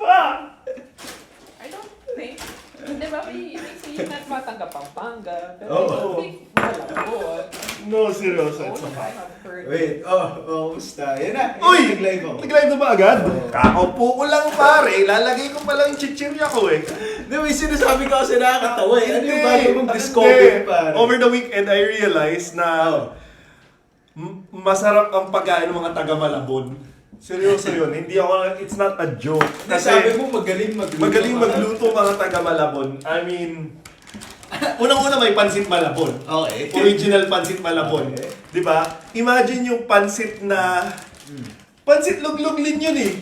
I don't think. Di ba, may saying na matanggap Pampanga. Pero Oo. I don't think Malabon. No, seryoso. Oh, I have heard. Wait, kumusta? Yan na. Uy! Nag-live ako. Nag-live na ba agad? Oo. Kakaupo ko lang pare. Lalagay ko pa lang yung chichirya ko eh. Hindi, may sinasabi ka kasi nakakatawa eh. Ano yung Hindi. bago mong Hindi. discover, pare? Over the weekend, I realized na masarap ang pagkain ng mga taga-Malabon. Seryoso yun. Hindi ako, it's not a joke. Sabi mo magaling magluto. Magaling magluto mga taga-Malabon. I mean, unang-una may pansit Malabon. Okay. Original pansit Malabon. Okay. Di ba? Imagine yung pansit na... Pansit luglug-lin yun eh.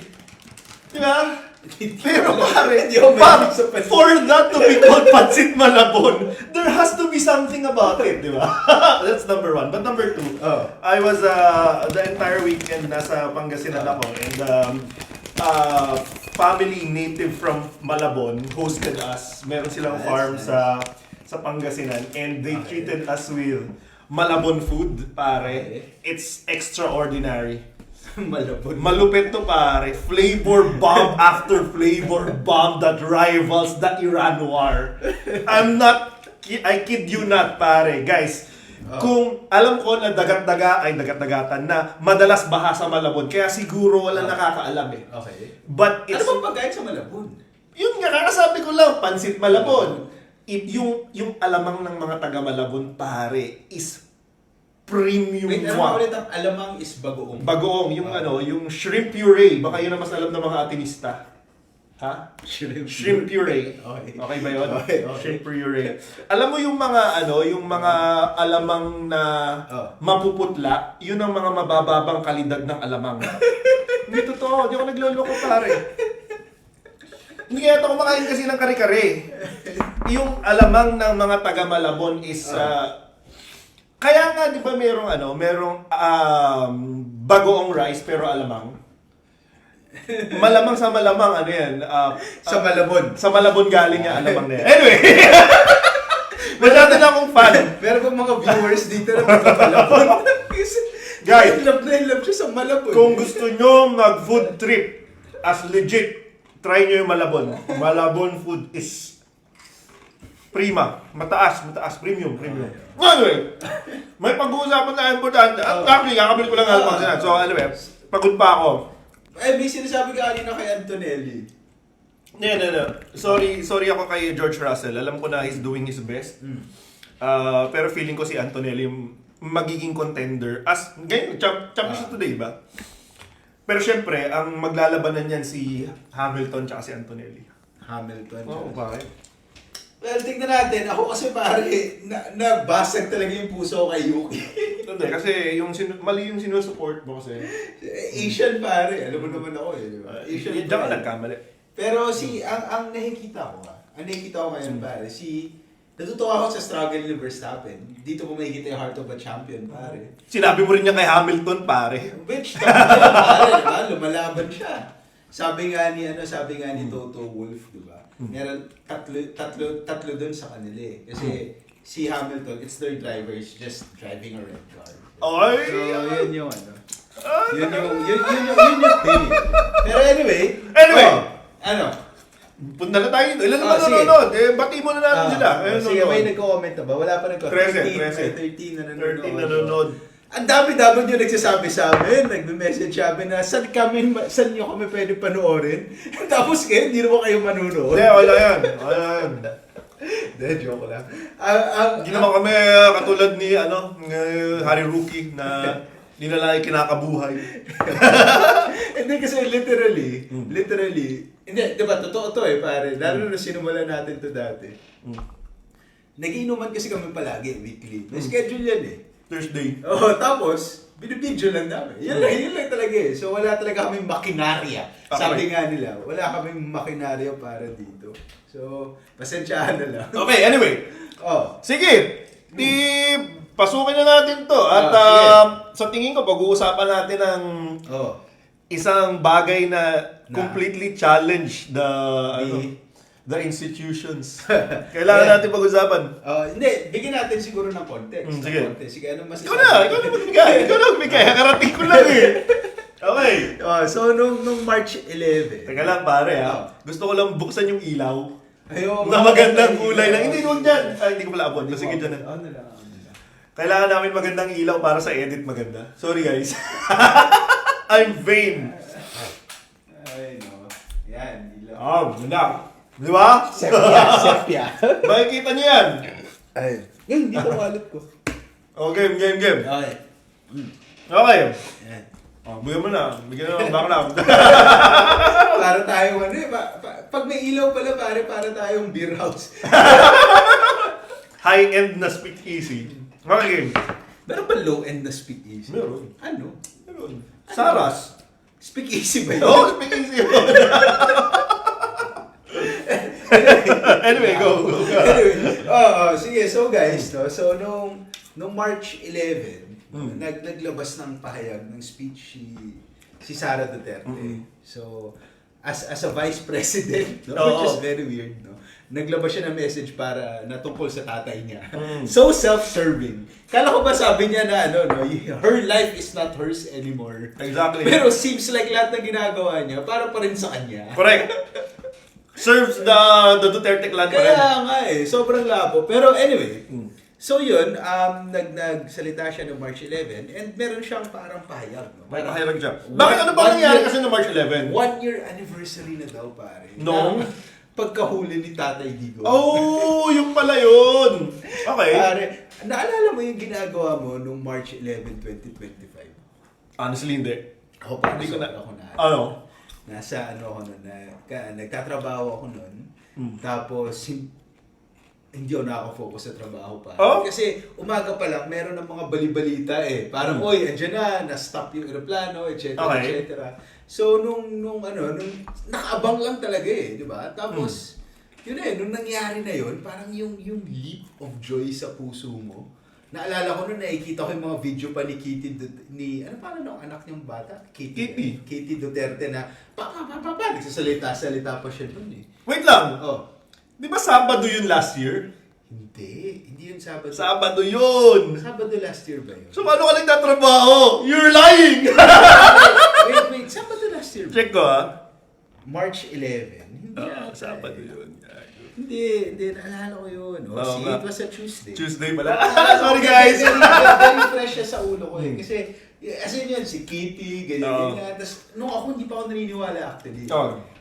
Di ba? Pero pare, Hindi ako Pam, mahilig sa pansit. for that to be called pansit Malabon, there has to be something about it, di ba? That's number one. But number two, I was the entire weekend nasa Pangasinan ako, and family native from Malabon hosted us. Meron silang That's farm nice. sa Pangasinan, and they treated us with Malabon food, pare. Okay. It's extraordinary. Malabon. Malupit to pare. Flavor bomb after flavor bomb that rivals the Iran war. I kid you not pare. Guys, kung alam ko na dagat-dagatan na madalas baha sa Malabon, kaya siguro wala nakakaalam eh. Okay. But Ano it's, bang pagkain sa Malabon? yun nga, kakasabi ko lang, pansit Malabon. Yung alamang ng mga taga Malabon pare is premium. Wait, ano ulit ang alamang is bagoong? Bagoong, yung shrimp puree. Baka yun ang mas alam ng mga atinista. Ha? Shrimp puree. Okay. Okay ba yun? Okay. Shrimp puree. Alam mo yung mga alamang na mapuputla, yun ang mga mabababang kalidad ng alamang. Hindi totoo, hindi ako nagloloko pare. Hindi kaya ito kumakain kasi ng kare-kare. Yung alamang ng mga taga Malabon is kaya nga 'di ba merong bagoong rice pero alamang. Malamang sa malamang ano yan? Sa Malabon. Sa Malabon galing yung alamang na yan. Anyway. Masyado na akong fan. Pero kung mga viewers dito na Malabon. Guys, love siya sa Malabon. Kung gusto nyo mag-food trip as legit, try nyo yung Malabon. Malabon food is prima. Mataas, premium. Anyway, may pag-uusapan na importante. Actually, kakabili ko lang ang Pangasinan. So, anyway, pagod pa ako. May sinasabi ka kanina kay Antonelli. No. Sorry ako kay George Russell. Alam ko na he's doing his best. Pero feeling ko si Antonelli magiging contender. As, ganyan, champion siya today, ba? Pero syempre, ang maglalabanan niyan si Hamilton tsaka si Antonelli. Hamilton. Oo, bakit? Well, tingnan natin. Ako kasi pare, nabasag talaga yung puso ko kay Yuki. Hindi, kasi mali yung sinusupport mo kasi. Asian pare. Alam mo naman ako eh, di ba? Asian Diyan ka nagkamali. Pero ang nakikita ko ngayon pare, natutuwa ako sa struggle ni Verstappen. Dito ko makikita yung heart of a champion pare. Sinabi mo rin niya kay Hamilton, pare. Which pare, diba? Lumalaban siya. Sabi nga ni Toto Wolff, di ba? Meron tatlo dun sa kanila eh. Kasi si Hamilton, it's their driver, is just driving a red car. Ay! So, yun yung Yun yung thing. Pero anyway. Punta na tayo dito. Ilan naman sige. nanonood? Bati mo na natin sila. Sige, may nagko-comment na ba? Wala pa nagko-comment. 13 na nanonood. 13 nanonood. Ang dami-dami yung nagsasabi sa amin. Nagme-message sabi na, saan nyo kami pwede panoorin? Tapos kayo, hindi naman kayo manunood. Hindi, wala yan. Hindi, joke lang. Hindi naman kami katulad ni Harry Rookie na hindi na lang kinakabuhay. Hindi kasi literally, hindi, di ba, totoo to eh, pare. Lalo na sinumulan natin to dati. Nagiinuman kasi kami palagi, weekly. May schedule yan eh. Thursday. Tapos, binibidyo lang namin. Yun lang talaga eh. So, wala talaga kaming makinarya. Sabi nga nila, wala kaming makinarya para dito. So, pasensyahan na lang. Okay, anyway. Sige. Pasukin na natin to. At sa tingin ko, pag-uusapan natin ng isang bagay na completely challenge the institutions. Kailangan natin pag-usapan. Hindi, bigyan natin siguro ng context. Sige. Sige, ano mas Ikaw na magbigay. Karating ko lang eh. Okay. So, nung March 11. Teka lang pare ha. Gusto ko lang buksan yung ilaw. Ayun, Na magandang kulay lang. Hindi, huwag dyan. Ay, hindi ko pala abot. Sige dyan na. Ano lang. Kailangan namin magandang ilaw para sa edit maganda. Sorry guys. I'm vain. Ay, no. Yan, ilaw. Ganda. Di ba? Sepia. Makikita niyo yan. Ay. Hindi ko wallet ko. Game. Okay. Okay. Yan. Bigyan mo na. Bigyan na ng background. Para tayong ano eh. Pag may ilaw pala, para tayong beer house. High-end na speakeasy. Okay, game. Meron ba low-end na speakeasy? Meron. Ano? Meron. Saras. Speakeasy ba yun? Oo, speakeasy yun. Anyway, go. Anyway, sige. So guys, no, so nung March 11, naglabas ng pahayag ng speech si Sara Duterte. So as a vice president, no, which is very weird, no. Naglabas siya ng message para natungkol sa tatay niya. So self-serving. Kala ko ba sabi niya na her life is not hers anymore. Exactly. Pero seems like lahat ng ginagawa niya para pa rin sa kanya. Correct. Serves the Duterte clan pa rin. Kaya nga sobrang labo. Pero anyway, so yun, nagsalita siya noong March 11 and meron siyang parang pahayag. No? May nakahirag siya. Bakit ano ba nangyari kasi no March 11? 1 year anniversary na daw pare. No? Ng pagkahuli ni Tatay Digo. Oh, yung pala yun. Okay. Pare, naalala mo yung ginagawa mo noong March 11, 2025? Honestly, hindi. Ako pa, Hindi ko na. ako na. Ano? Nasa ako nun, nagtatrabaho ako nun. Tapos, hindi ako nakaka-focus sa trabaho pa. Oh? Kasi umaga pa lang, meron ng mga balibalita eh. Parang, oy, andyan na-stop yung aeroplano, etc. Okay. etc. So, nung nakaabang lang talaga eh, di ba? Tapos, yun nung nangyari na yun, parang yung leap of joy sa puso mo. Naalala ko nung nakikita ko yung mga video pa ni ano pala nung anak niyang bata? Katie Duterte na, nagsasalita pa siya dun eh. Wait lang. Oh. Di ba Sabado yun last year? Hindi yun Sabado. Sabado yun. Sabado last year ba yun? So paano ka nagtatrabaho? You're lying! wait, Sabado last year ba? Check ko ha. March 11. Hindi Sabado yun. Hindi, naalala ko yun. It was a Tuesday. Tuesday pala. Sorry guys! Very fresh siya sa ulo ko eh. Kasi, as in yun, si Kitty, ganyan. Tapos, nung ako, hindi pa ako naniniwala actually.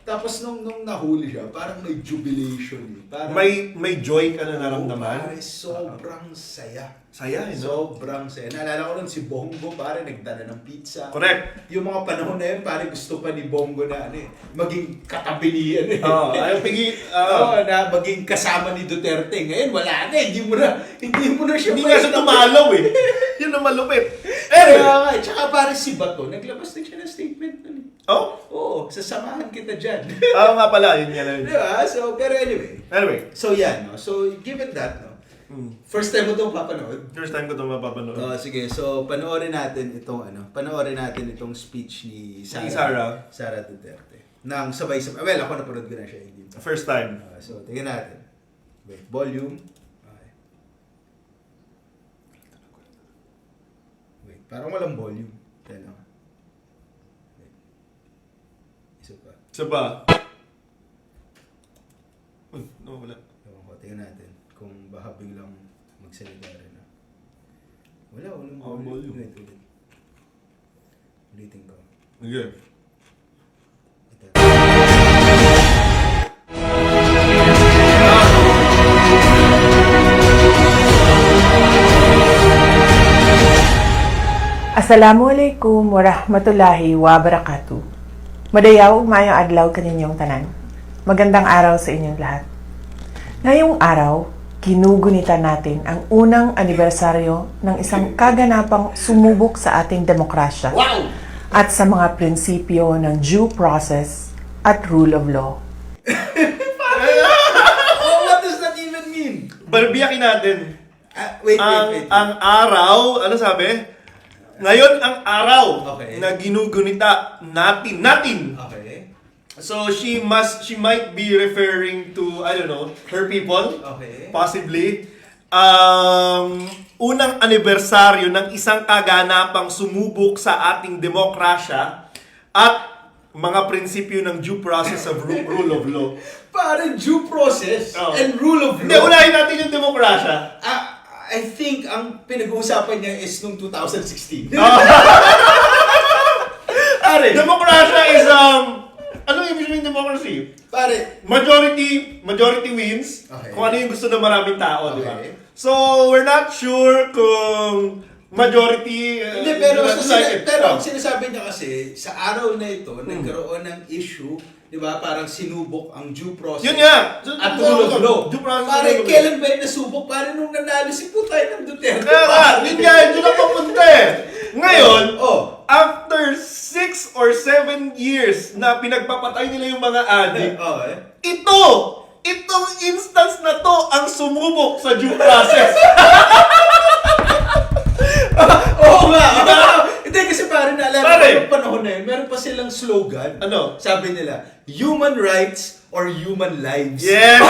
Tapos nung nahuli siya, parang may jubilation eh. Parang, May joy ka na naramdaman? Pare, sobrang saya. Saya eh, no? Sobrang saya. Naalala ko nun si Bongo, pare, nagdala ng pizza. Correct. Yung mga panahon na yun, pare, gusto pa ni Bongo na maging katabi ni Ayaw pigi. na maging kasama ni Duterte. Ngayon, wala na. Hindi mo na siya. Hindi nga siya tumalaw eh. Yun ang malupit. Kaya nga, tsaka pare si Bato, naglabas din siya ng statement nun. Oh? Oo, sasamahan kita dyan. Nga pala, yun yan. Diba? So, pero anyway. So yan, no? So, given that, no? First time mo itong papanood? First time ko ito mapapanood. Sige, so panoorin natin itong speech ni Sara Duterte. Nang sabay-sabay. Well, ako napanood ko na siya. Hindi pa. First time. So, tingnan natin. Wait, volume. Okay. Wait, parang walang volume. Yan o. Isa pa. No, wala. Tingnan natin kung baka biglang magsalita rin na. Walang volume. Ulitin ko. Okay. Assalamualaikum warahmatullahi wabarakatuh. Madayaw, mayong adlaw kaninyong tanan. Magandang araw sa inyong lahat. Ngayong araw, ginugunita natin ang unang anibersaryo ng isang kaganapang sumubok sa ating demokrasya at sa mga prinsipyo ng due process at rule of law. What does that even mean? Barbiyakin natin. Wait. Ang araw, ano sabi? Ngayon ang araw na ginugunita natin. Okay. So she might be referring to, I don't know, her people. Okay. Possibly. Unang anibersaryo ng isang kaganapang sumubok sa ating demokrasya at mga prinsipyo ng due process of rule of law. Pare, due process Oo. and rule of Hindi, law. unahin natin yung demokrasya. I think ang pinag-uusapan niya is nung 2016. Pare, Demokrasya is, ano yung ibig sabihin ng democracy? pare, Majority wins. Okay. Kung ano yung gusto ng maraming tao, di ba? Okay. So, we're not sure kung majority... hindi, pero, like it. pero ang sinasabi niya kasi, sa araw na ito, nagkaroon ng issue, di ba, parang sinubok ang due process. Yun nga! At rule of law. Due process, Pare, rule of law. kailan ba yung nasubok? Pare, nung nanalo si Putay ng Duterte. Kaya nga, yun nga, yun ang papunta eh. Ngayon, after 6 or 7 years na pinagpapatay nila yung mga adik, itong instance na to ang sumubok sa due process. Oo nga. Hindi kasi pare, naalala ko Pare. yung panahon na yun, meron pa silang slogan. Ano? Sabi nila, human rights or human lives. Yes!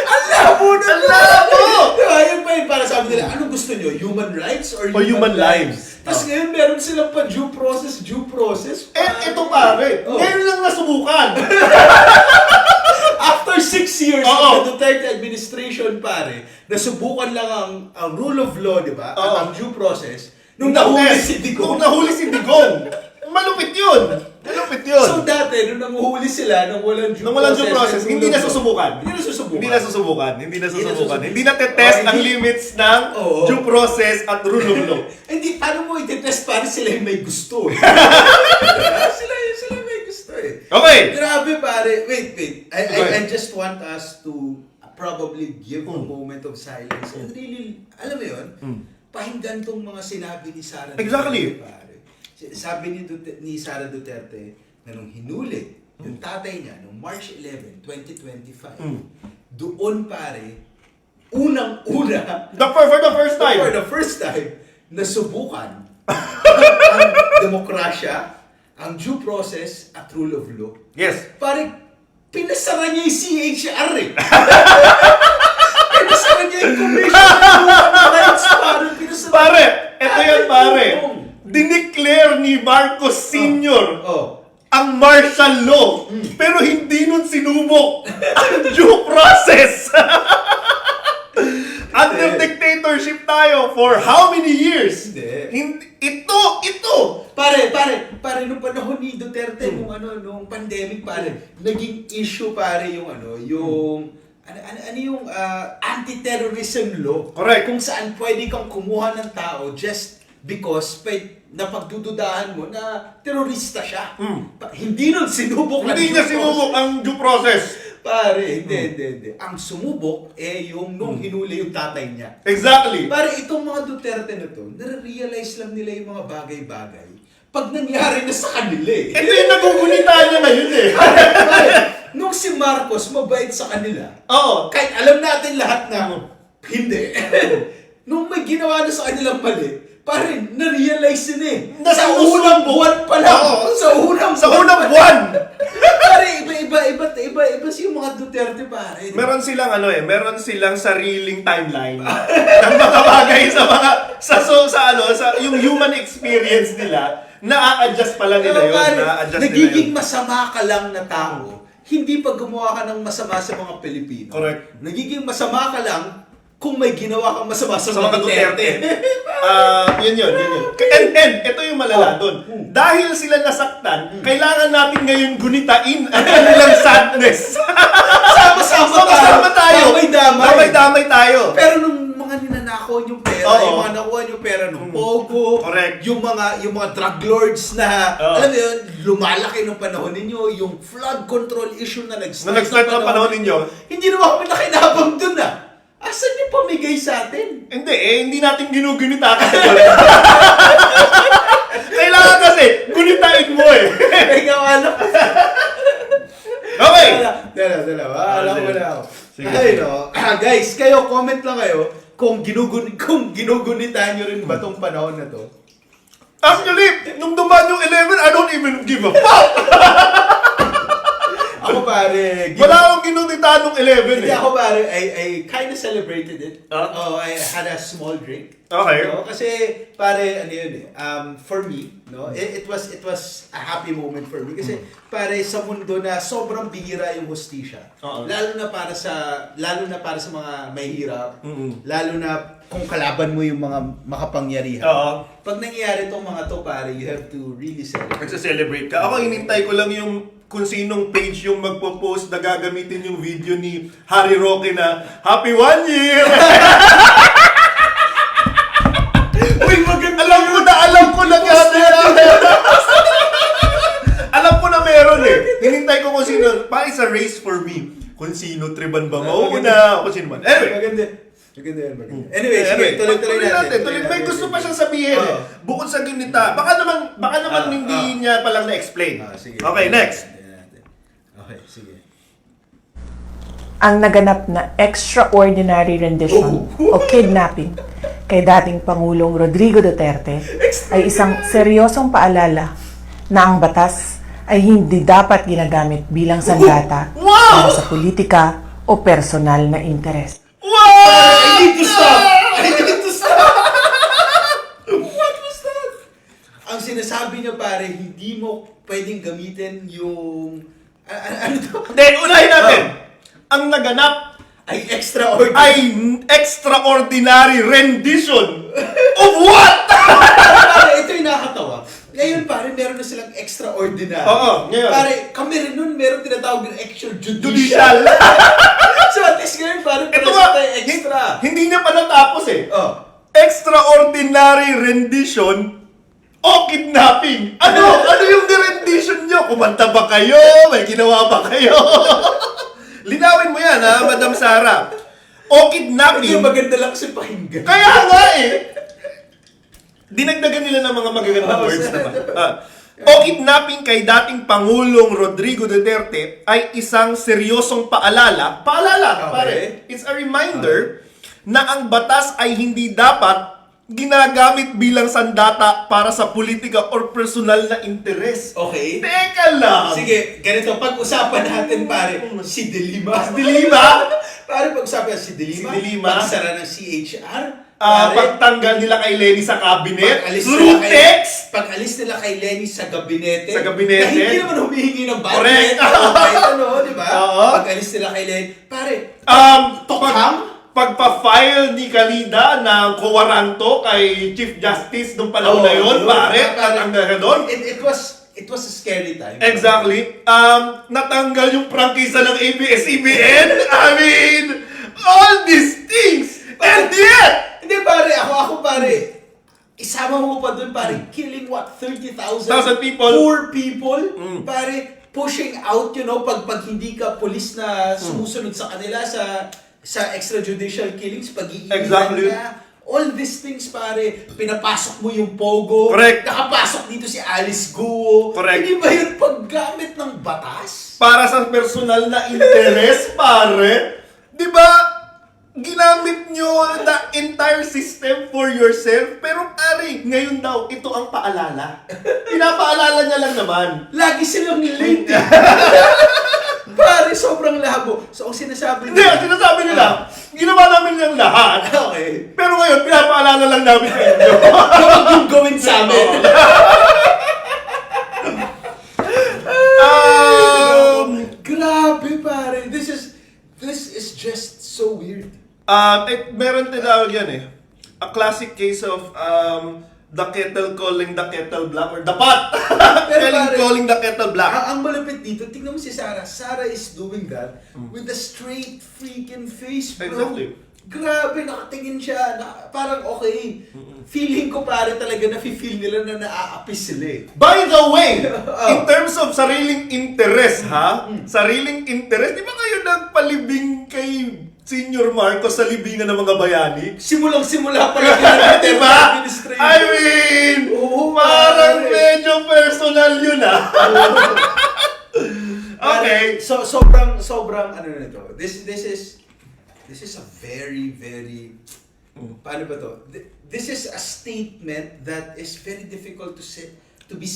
Ang labo na Ang labo! Diba, yun pa yun, para sabi nila, anong gusto nyo? Human rights or human lives? Tapos ngayon, meron silang pa due process. Ito pare, ngayon lang nasubukan. After 6 years Oo. of the Duterte administration, pare, nasubukan lang ang rule of law, di ba? Oo. At ang due process, nung nahuli si Digong. Nung nahuli si Digong. Malupit yun. Malupit yun. So dati, nung nanguhuli sila, nung walang due Nung walang due process, and hindi rule na of law, susubukan. Hindi na susubukan. Hindi na susubukan. Hindi na susubukan. susubukan. Hindi na tetest Oh, ang hindi. limits ng Oo. due process at rule of law. Hindi, paano mo i-test para sila yung may gusto eh. sila may gusto eh. Okay. Grabe pare. Wait. Okay. I just want us to probably give a moment of silence and really, alam mo yun, pakinggan tong mga sinabi ni Sara Exactly. Duterte, pare. Sabi ni Sara Duterte na nung hinuli yung tatay niya noong March 11, 2025, doon pare, unang-una, For the first time. for the first time, nasubukan ang demokrasya, ang due process at rule of law. Yes. Pare, pinasara niya yung CHR eh. Pinasara niya yung Commission on Human Rights, pare. Pinasara Pare, ito yan pare. Digong. Dineclare ni Marcos Sr. ang martial law, pero hindi nun sinubok ang due process. Under dictatorship tayo for how many years? Hindi. Ito! Pare, nung panahon ni Duterte, nung pandemic, pare, naging issue, pare, yung yung anti-terrorism law. Correct. Kung saan pwede kang kumuha ng tao just because napagdududahan mo na terorista siya. Hindi nun sinubok ang Hindi due niya sinubok ang due process. Pare, hindi. Ang sumubok, yung nung hinuli yung tatay niya. Exactly. Pare, itong mga Duterte na to, nare-realize lang nila yung mga bagay-bagay pag nangyari na sa kanila eh. Ito yung nagugunita niya ngayon eh. Pare, nung si Marcos mabait sa kanila, Oo. kahit alam natin lahat na hindi. Nung may ginawa na sa kanilang mali, pare, na-realize nila eh. Sa unang buwan pa lang. Oo. Sa unang buwan. Pare, iba yung mga Duterte, pare. Meron silang sariling timeline ng mga bagay sa yung human experience nila, na-a-adjust pala nila Pero yun. pare, Na-adjust nagiging nila yun. masama ka lang na tao, hindi pag gumawa ka ng masama sa mga Pilipino. Correct. Nagiging masama ka lang kung may ginawa kang masama sa Sa mga Duterte. Duterte. Yun. And ito yung malala doon. Dahil sila nasaktan, kailangan natin ngayon gunitain ang kanilang sadness. Sama-sama tayo. Damay-damay tayo. Pero nung mga ninanakaw yung pera, Oo. yung mga nakuha yung pera ng Pogo, Correct. yung mga drug lords na, Oo. alam mo yun, lumalaki ng panahon ninyo, yung flood control issue na nag-start ng panahon ninyo, hindi naman kami nakinabang dun ah. Asan yung pamigay sa atin? hindi natin ginugunita kasi. Kailangan kasi, gunitain mo eh. Ikaw alam. Okay. Dala. Alam mo na ako. Sige. Ay, no. Guys, kayo, comment lang kayo kung ginugunitan nyo rin ba tong panahon na to. Actually, nung dumaan yung 11, I don't even give a fuck. Ako pare, Wala akong ginunit pinuntahan nung 11 Hindi eh. ako pare, I kind of celebrated it. Ah? Oh, I had a small drink. Okay. No? Kasi pare, ano yun eh, for me, no, it was a happy moment for me. Kasi pare, sa mundo na sobrang bihira yung hostisya. Oo. Lalo na para sa mga mahihirap. Mm-mm. Lalo na kung kalaban mo yung mga makapangyarihan. Oo. Pag nangyayari tong mga to, pare, you have to really celebrate. Nagsa-celebrate ka. Ako, hinintay ko lang yung kung sinong page yung magpo-post na gagamitin yung video ni Harry Roque na Happy 1 Year! Uy, maganda! alam ko na nga. Alam ko na meron eh. Hinintay ko kung sino. Parang sa race for me. Kung sino, Triban ba mauna, kung sino man. Anyway. Maganda. Maganda yan, maganda. Anyway, sige, tuloy natin. May gusto pa siyang sabihin eh. Bukod sa ginita. Baka naman hindi niya palang na-explain. Sige. Okay, next. Okay, sige. Ang naganap na extraordinary rendition o kidnapping kay dating Pangulong Rodrigo Duterte ay isang seryosong paalala na ang batas ay hindi dapat ginagamit bilang sandata para sa politika o personal na interes. Wow! I need to stop! What was that? Ang sinasabi niya pare, hindi mo pwedeng gamitin yung... ano to? Then, unahin natin. Ang naganap Ay extraordinary. ay extraordinary rendition of what? Pare, ito yung nakakatawa. Ngayon pare, meron na silang extraordinary. Oo, ngayon. Pare, kami rin nun meron tinatawag ng extra Judicial. judicial. So at least ngayon pare, Ito parang nga, tayo extra. hindi niya pa natapos eh. Oh. Extraordinary rendition o kidnapping. Ano yung rendition nyo? Kumanta ba kayo? May ginawa ba kayo? Linawin mo yan ha, Madam Sara. O kidnapping. Hindi maganda lang kasi pakinggan. Kaya nga eh. Dinagdagan nila ng mga magagandang words naman. O kidnapping kay dating Pangulong Rodrigo Duterte ay isang seryosong paalala. Paalala, Okay. pare. It's a reminder na ang batas ay hindi dapat ginagamit bilang sandata para sa politika or personal na interes. Okay. Teka lang. Sige, ganito, pag-usapan natin pare, si Delima. Si Delima? Pare, pag-usapan si Delima. Si Delima. Pagsara ng CHR. Pagtanggal nila kay Lenny sa cabinet. Pag-alis nila kay Lenny sa gabinete. Sa gabinete. Na hindi naman humihingi ng budget. Correct. Kahit ano, di ba? Oo. Pag-alis nila kay Lenny. Pare, Tokham? Pagpa-file ni Kalida ng kuwaranto kay Chief Justice nung panahon na yun, pare, natanggal ka doon. it was a scary time. Exactly. Natanggal yung prangkisa ng ABS-CBN. I mean, all these things. And yet, Hindi pare, ako pare. Isama mo pa doon pare, killing what, 30,000 people. poor people, pare, pushing out, pag hindi ka police na sumusunod sa kanila sa extrajudicial killings, pag-iiwan Exactly. ka. All these things, pare, pinapasok mo yung Pogo. Correct. Nakapasok dito si Alice Guo. Correct. Hindi ba yun paggamit ng batas? para sa personal na interes, pare, di ba, ginamit nyo the entire system for yourself, pero pare, ngayon daw, ito ang paalala. Pinapaalala niya lang naman. Lagi silang late. Pare, sobrang labo. So, ang sinasabi Hindi, ang sinasabi nila, ginawa namin yung lahat. Okay. Pero ngayon, pinapaalala lang namin sa inyo. Huwag yung gawin sa amin. Grabe, pare. This is just so weird. Meron tinawag yan eh. A classic case of the kettle calling the kettle black or the pot calling the kettle black. Ang malapit dito, tingnan mo si Sarah. Sarah is doing that with a straight freaking face, bro. Exactly. Grabe, nakatingin siya. Parang okay. Feeling ko pare talaga na-feel nila na naaapis sila eh. By the way, in terms of sariling interest, sariling interest, di ba kayo nagpalibing kay Senior Marcos sa libingan ng mga bayani? Simulang-simula pa lang Diba? I mean, parang medyo personal yun Okay. So sobrang ano na ito. This is a very paano ba to? This is a statement that is very difficult to say, to be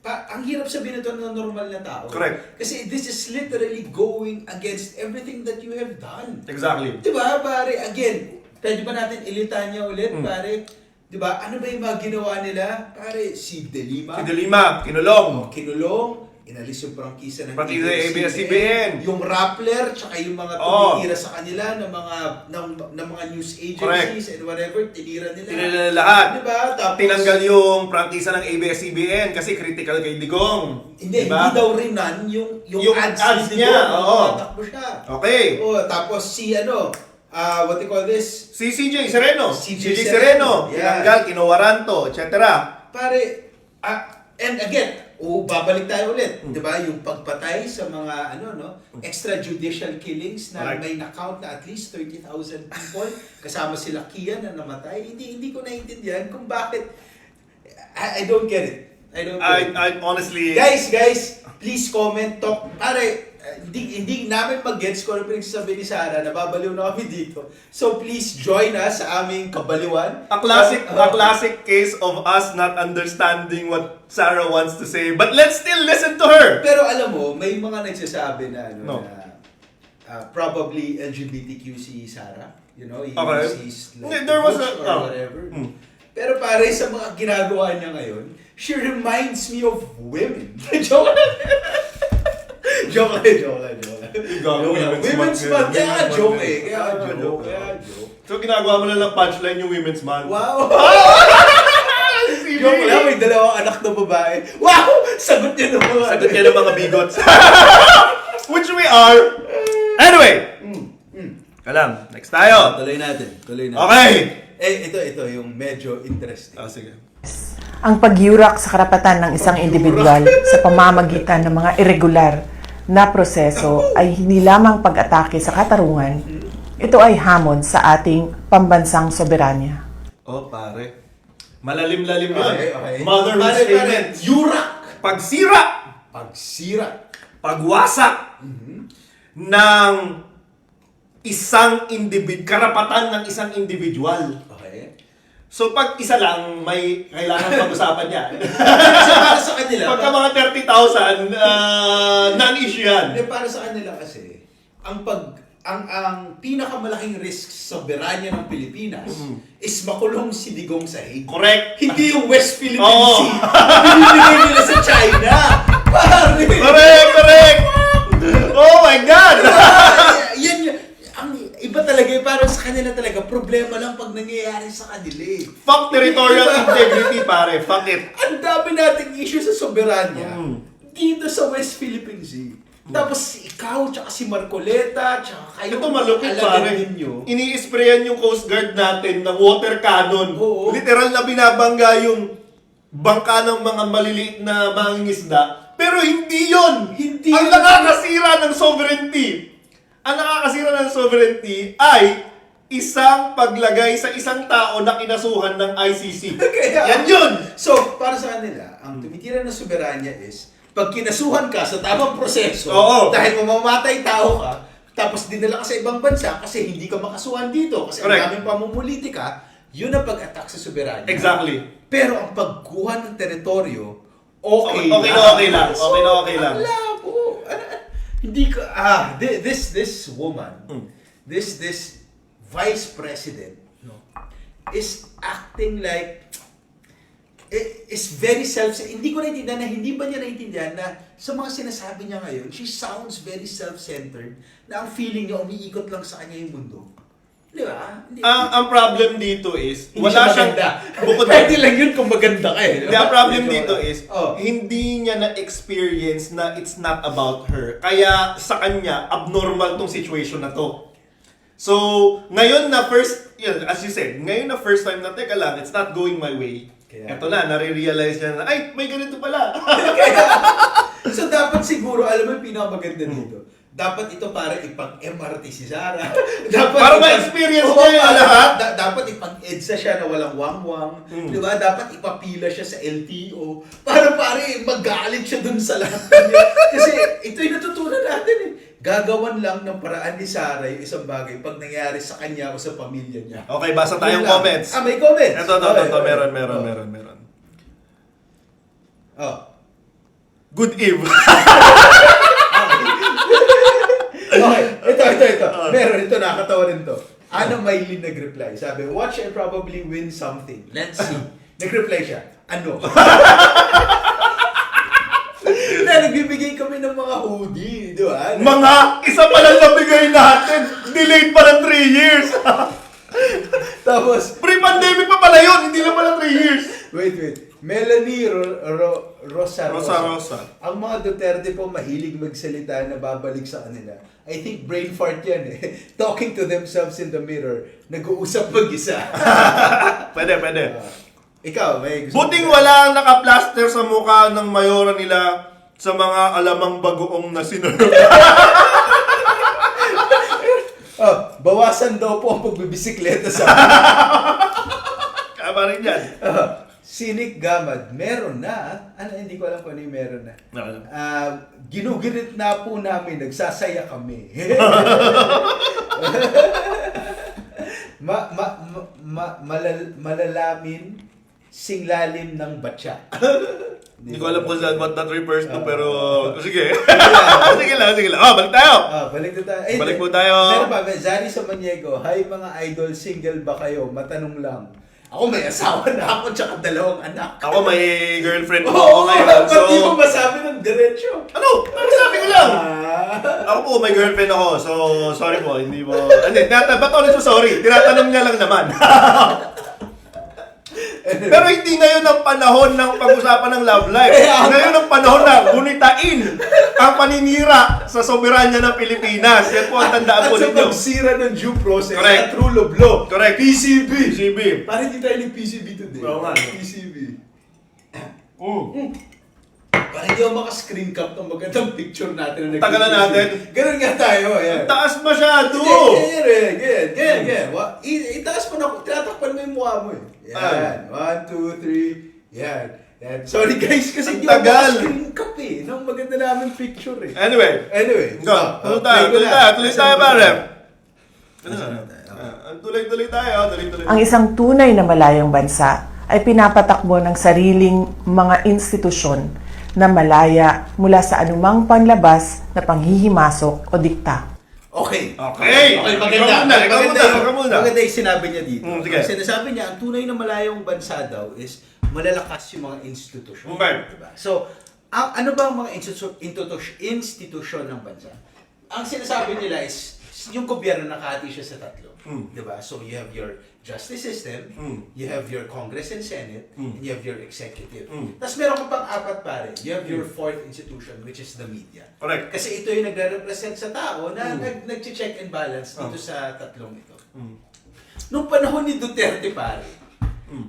ang hirap sabihin ito ng normal na tao. Correct. Kasi this is literally going against everything that you have done. Exactly. Diba, pare? Again, pwede ba natin ilitanya ulit, pare? Diba? Ano ba yung mga ginawa nila? Pare, si De Lima. Si De Lima, kinulong. Kinulong, inalis yung prangkisa ng Prangkisa ng ABS-CBN. Yung Rappler, tsaka yung mga tumitira sa kanila ng mga news agencies and whatever, tinira nila. Tinira nila lahat. Diba? Tapos, Tinanggal yung prangkisa ng ABS-CBN kasi critical kay Digong. Hindi, Diba? hindi daw rin yung ads ni niya, Digong, oo. tatakbo siya. Okay. Tapos si what do you call this? Si CJ Sereno. CJ Sereno. Yeah. Tinanggal, kinuwaranto, etc. Pare, and again, babalik tayo ulit, 'di ba? Yung pagpatay sa mga extrajudicial killings na Correct. may na-count na at least 30,000 people kasama sila Kian na namatay. Hindi ko naiintindihan kung bakit. I don't get it. I don't get it. I honestly... Guys, please comment, talk. Pare, hindi namin mag-gets kung ano pinagsasabi ni Sarah, nababaliw na kami dito. So please join us sa aming kabaliwan. A classic case of us not understanding what Sarah wants to say, but let's still listen to her. Pero alam mo, may mga nagsasabi na No. probably LGBTQ si Sarah. You know, Okay. he's There was coach a- or whatever. Pero pare, sa mga ginagawa niya ngayon, she reminds me of women. Joke lang. Joke lang. Women's Month. Kaya joke eh. Kaya joke. So ginagawa mo na lang punchline yung Women's Month. Wow! Joke lang, may dalawang anak na babae. Wow! Sagot niya ng mga... Sagot niya ng mga bigots. Which we are. Anyway. Kalam, next tayo. Tuloy natin. Okay. Ito yung medyo interesting. Sige. Ang pagyurak sa karapatan ng isang individual sa pamamagitan ng mga irregular na proseso ay hindi lamang pag-atake sa katarungan, ito ay hamon sa ating pambansang soberanya. Oh, pare. Malalim-lalim yun. Okay. Motherhood statement. Yurak! Pagsira. Pagwasak ng isang karapatan ng isang individual. Okay. So pag isa lang, may kailangan pag-usapan niya. Kasi para sa kanila, Pagka mga 30,000, non-issue yan. para sa kanila kasi, ang pinakamalaking risk sa soberanya ng Pilipinas is makulong si Digong sa Hague. Correct. Hindi yung West Philippine Oo. Sea. Binibigay nila sa China. Pare! Correct! Oh my God! Yan yun. Ang iba talaga, parang sa kanila talaga, problema lang pag nangyayari sa kanila eh. Fuck territorial integrity, pare. Fuck it. Ang dami nating issue sa soberanya dito sa West Philippine Sea. Tapos ikaw, tsaka si Marcoleta, tsaka kayo, Ito malupit, alagad pare. ninyo. Ini-sprayan yung Coast Guard natin ng water cannon. Oo. Literal na binabangga yung bangka ng mga maliliit na mangingisda. Pero hindi yun! Hindi Ang yun. nakakasira ng sovereignty. Ang nakakasira ng sovereignty ay isang paglagay sa isang tao na kinasuhan ng ICC. Kaya- Yan yun! So, para sa kanila, ang tumitira ng soberanya is, pag kinasuhan ka sa tamang proseso, Oo. dahil mamamatay tao ka, tapos dinala ka sa ibang bansa kasi hindi ka makasuhan dito, kasi ang Correct. daming pamumulitika, yun ang pag-attack sa soberanya. Exactly. Pero ang pagkuha ng teritoryo, okay lang. Okay lang. Ang labo. Hindi ka, this woman, this vice president, is acting like, is very hindi ko naintindihan na hindi ba niya naintindihan na sa mga sinasabi niya ngayon, she sounds very self-centered na ang feeling niya umiikot lang sa kanya yung mundo. Di ba? Ang problem dito is, Hindi wala siya siyang... maganda. Bukod Pwede lang yun kung maganda ka eh. The problem dito is, Oh. hindi niya na-experience na it's not about her. Kaya sa kanya, abnormal tong situation na to. So, ngayon na as you said, ngayon na first time na, teka lang, it's not going my way. Kaya- Ito na, nare-realize niya na, ay, may ganito pala. So dapat siguro, alam mo yung pinakamaganda dito, dapat ito para ipag-MRT si Sarah. Dapat Para ma-experience Oo, niya yung lahat. Dapat ipag-EDSA siya na walang wangwang. Di ba? Dapat ipapila siya sa LTO. Para pare, magalit siya dun sa lahat niya. Kasi ito yung natutunan natin eh. Gagawan lang ng paraan ni Sarah yung isang bagay pag nangyari sa kanya o sa pamilya niya. Okay, basa tayong Yun lang. comments. May comments. Ito, Okay. meron. Oh. Good Eve. Okay, ito. Meron, ito nakakatawa rin to. Ano Maylin nag-reply? Sabi, watch and probably win something. Let's see. Nag-reply siya, ano? Na nagbibigay kami ng mga hoodie, di ba? Mga isa pa lang nabigay natin. Delayed pa ng 3 years. Tapos, Pre-pandemic pa pala yun. Hindi lang pala 3 years. wait. Melanie Rosa. Rosa. Ang mga Duterte po mahilig magsalita na babalik sa kanila. I think brain fart yan eh. Talking to themselves in the mirror. Nag-uusap mag-isa. Pwede. Ikaw, may gusto Buting mo? wala ang naka-plaster sa mukha ng mayora nila sa mga alamang bagoong na sinunod. Bawasan daw po ang pagbibisikleta sa Kama rin yan. Sinik Gamad, meron na. Ano, hindi ko alam kung ano yung meron na. Ginugirit na po namin, nagsasaya kami. Malalamin, singlalim ng batya. Hindi ko alam kung saan what that refers to, pero sige. sige lang. Balik tayo. Balik na tayo. Balik po tayo. Meron pa, Zari Samaniego, hi mga idol, single ba kayo? Matanong lang. Ako may asawa na ako, tsaka 2 anak. Ako may girlfriend po Oo, ako ngayon. ba't di mo masabi ng diretsyo? Ano? Sabi ko lang. Ako po, may girlfriend ako. So, sorry po. Hindi mo... Hindi, ba't ulit mo sorry? Tinatanong niya lang naman. Pero hindi ngayon ang panahon ng pag-usapan ng love life. Ngayon ang panahon na gunitain ang paninira sa soberanya ng Pilipinas. Yan po ang tandaan po At sa ninyo. pagsira ng due process Correct. at rule of law. Correct. PCB. CB. Parang hindi tayo ng PCB today. Oo nga. PCB. Mm. Parang hindi ako maka-screen cap ng magandang picture natin. Na Tagalan natin. Ganun nga tayo. Ayan. Ang taas masyado. Ganyan. Itaas mo na, tinatakpan mo yung mukha mo eh. Yan. 1, 2, 3. Yan. Sorry guys, kasi hindi ako tagal. maka-screen cap eh. Nung maganda namin picture eh. Anyway. Go. Tuloy tayo, pare. Tuloy tayo. Ang isang tunay na malayang bansa ay pinapatakbo ng sariling mga institusyon na malaya mula sa anumang panlabas na panghihimasok o dikta. Okay, Maganda yung sinabi niya dito. Sige. Ang sinasabi niya, ang tunay na malayong bansa daw is malalakas yung mga institusyon. Okay. Diba? So, ano ba ang mga institusyon ng bansa? Ang sinasabi nila is, yung gobyerno nakahati siya sa 3. Diba? So, you have your justice system, you have your Congress and Senate, and you have your executive. Tapos meron ka pang 4 pare. You have your 4th institution, which is the media. Correct. Kasi ito yung nagre-represent sa tao na nag-check and balance dito sa 3 ito. Nung panahon ni Duterte pare,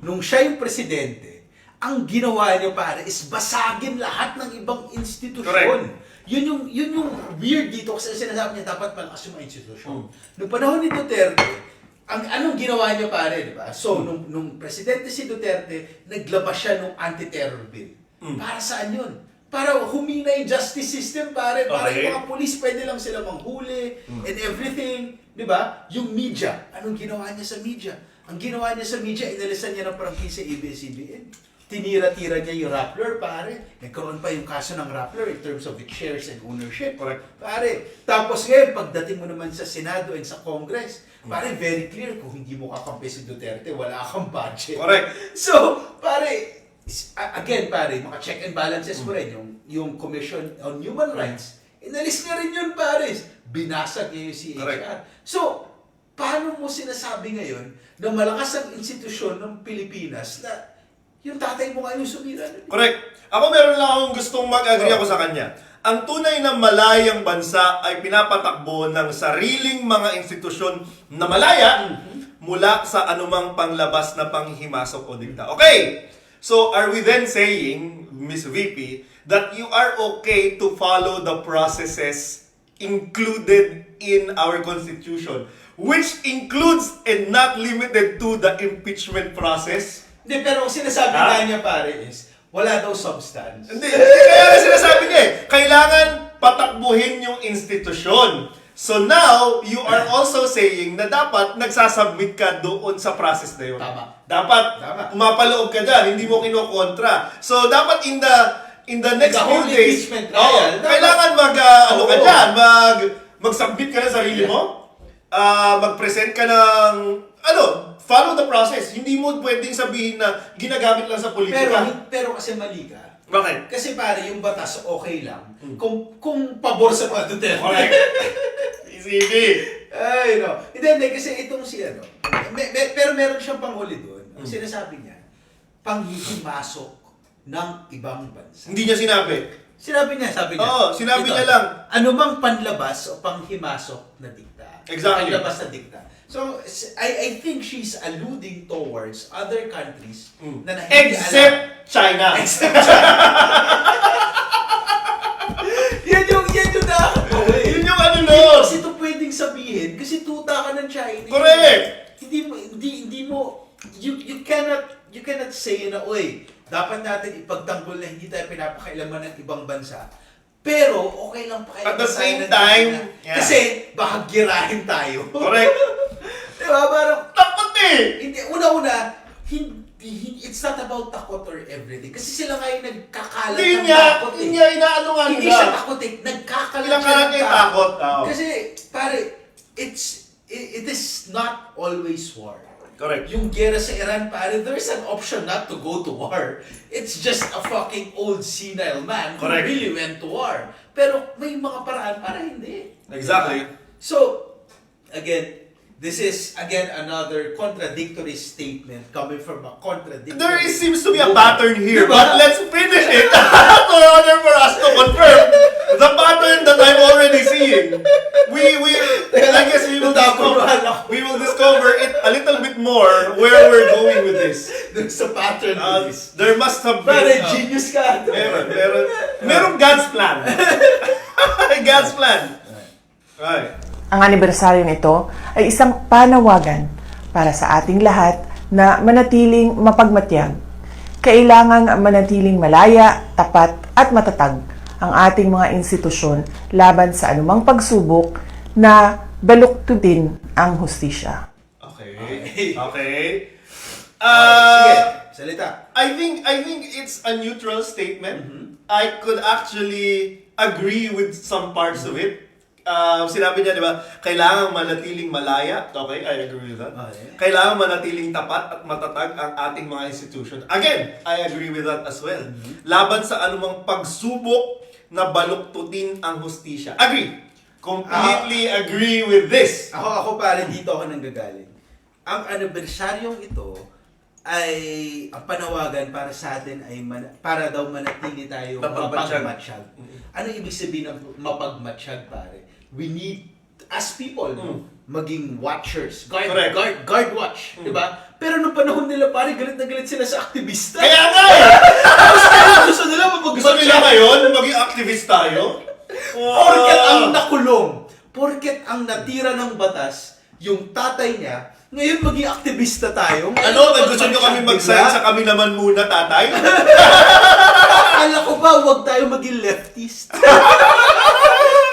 nung siya yung presidente, ang ginawa niya pare is basagin lahat ng ibang institusyon. Correct. Yun yung weird dito kasi sinasabi niya dapat malakas yung mga institusyon. Nung panahon ni Duterte, anong ginawa niya pare, di ba? So, nung presidente si Duterte, naglabas siya ng anti-terror bill. Para saan yun? Para humina yung justice system, pare. Para Okay. yung mga police pwede lang sila manghuli and everything. Di ba? Yung media. Anong ginawa niya sa media? Ang ginawa niya sa media, inalisan niya ng prangkisa sa ABS-CBN. Tinira-tira niya yung Rappler, pare. Nagkaroon pa yung kaso ng Rappler in terms of its shares and ownership. Correct. Pare, tapos ngayon, pagdating mo naman sa Senado and sa Congress, pare, very clear, kung hindi mo kakampi si Duterte, wala kang budget. Correct. So, pare, again, pare, mga check and balances mo rin, yung Commission on Human Rights, inalis niya rin yun, pare. Binasag niya yung CHR. Correct. So, paano mo sinasabi ngayon na malakas ang institusyon ng Pilipinas na yung tatay mo ngayon sumira na? Correct. Ako meron lang akong gustong mag-agree ako sa kanya. Ang tunay na malayang bansa ay pinapatakbo ng sariling mga institusyon na malaya mula sa anumang panglabas na panghihimasok o dikta. Okay! So, are we then saying, Miss VP, that you are okay to follow the processes included in our Constitution, which includes and not limited to the impeachment process? Hindi, pero ang sinasabi nga niya pare is, wala daw substance. Hindi, kaya sinasabi niya kailangan patakbuhin yung institusyon. So now, you are also saying na dapat nagsasubmit ka doon sa process na yun. Tama. Dapat Tama. umapaloob ka dyan, hindi mo kinokontra. So dapat in the next The few whole days, impeachment trial, kailangan ano ka Oo. dyan, mag-submit ka ng sarili mo, mag-present ka ng, follow the process. Hindi mo pwedeng sabihin na ginagamit lang sa politika. Pero kasi mali ka. Bakit? Kasi pare, yung batas okay lang. Kung pabor sa mga Duterte. Correct. Easy. Ay, no. Hindi, kasi itong si ano. Pero meron siyang panghuli doon. Ang sinasabi niya, panghihimasok ng ibang bansa. Hindi niya sinabi. Sabi niya. Oo, sinabi niya lang. Ano bang panlabas o panghimasok na dikta? Exactly. Panlabas na dikta. So, I think she's alluding towards other countries na hindi Except China. Yan yung nakakatawa eh. Yun yung ano Hindi nun. kasi ito pwedeng sabihin kasi tuta ka ng China. Correct. Hindi mo you cannot say na oy, dapat natin ipagtanggol na hindi tayo pinapakailaman ng ibang bansa. Pero okay lang pakailaman At the tayo same ng time, China. yeah. Kasi baka girahin tayo. Correct. Diba? Parang Takot eh. hindi, una-una, it's not about takot or everything. Kasi sila kayo nagkakalat ng takot eh. Hindi niya inaano nga Hindi nila. siya takot eh. Nagkakalat Ilang siya karat ng niya yung takot. Kasi, pare, it is not always war. Correct. Yung gera sa Iran, pare, there's an option not to go to war. It's just a fucking old senile man who Correct. really went to war. Pero may mga paraan para hindi. Exactly. So, again, this is, another contradictory statement coming from a contradictory... There seems to be a woman. pattern here, Diba? but let's finish it in order for us to confirm the pattern that I'm already seeing. I guess we will discover it a little bit more where we're going with this. There's a pattern to this. There must have Pare, been... genius ka. Merong God's plan. God's plan. Right. Ang anibersaryo nito ay isang panawagan para sa ating lahat na manatiling mapagmatyag. Kailangang manatiling malaya, tapat at matatag ang ating mga institusyon laban sa anumang pagsubok na baluktutin ang hustisya. Okay. Sige, salita. I think it's a neutral statement. I could actually agree with some parts of it. Sinabi niya, di ba, kailangan manatiling malaya. Okay, I agree with that. Okay. Kailangan manatiling tapat at matatag ang ating mga institution. Again, I agree with that as well. Laban sa anumang pagsubok na baluktutin ang hustisya. Agree. Completely agree with this. Ako pare, dito ako nanggagaling. Ang anibersaryong ito ay ang panawagan para sa atin ay para daw manatili tayo Mapagmatsyag. mapagmatsyag. Ano ibig sabihin ng mapagmatsyag, pare? We need, as people, maging watchers. Guard watch. Diba? Pero nung panahon nila, pare, galit na galit sila sa aktivista. Kaya nga eh! Gusto nila Gusto nila ngayon, maging activist tayo? Porket ang nakulong, porket ang natira ng batas, yung tatay niya, ngayon maging aktivista tayo. Ano? Gusto nyo kami mag-sign sa kami naman muna, tatay? Kala ko ba, huwag tayo maging leftist?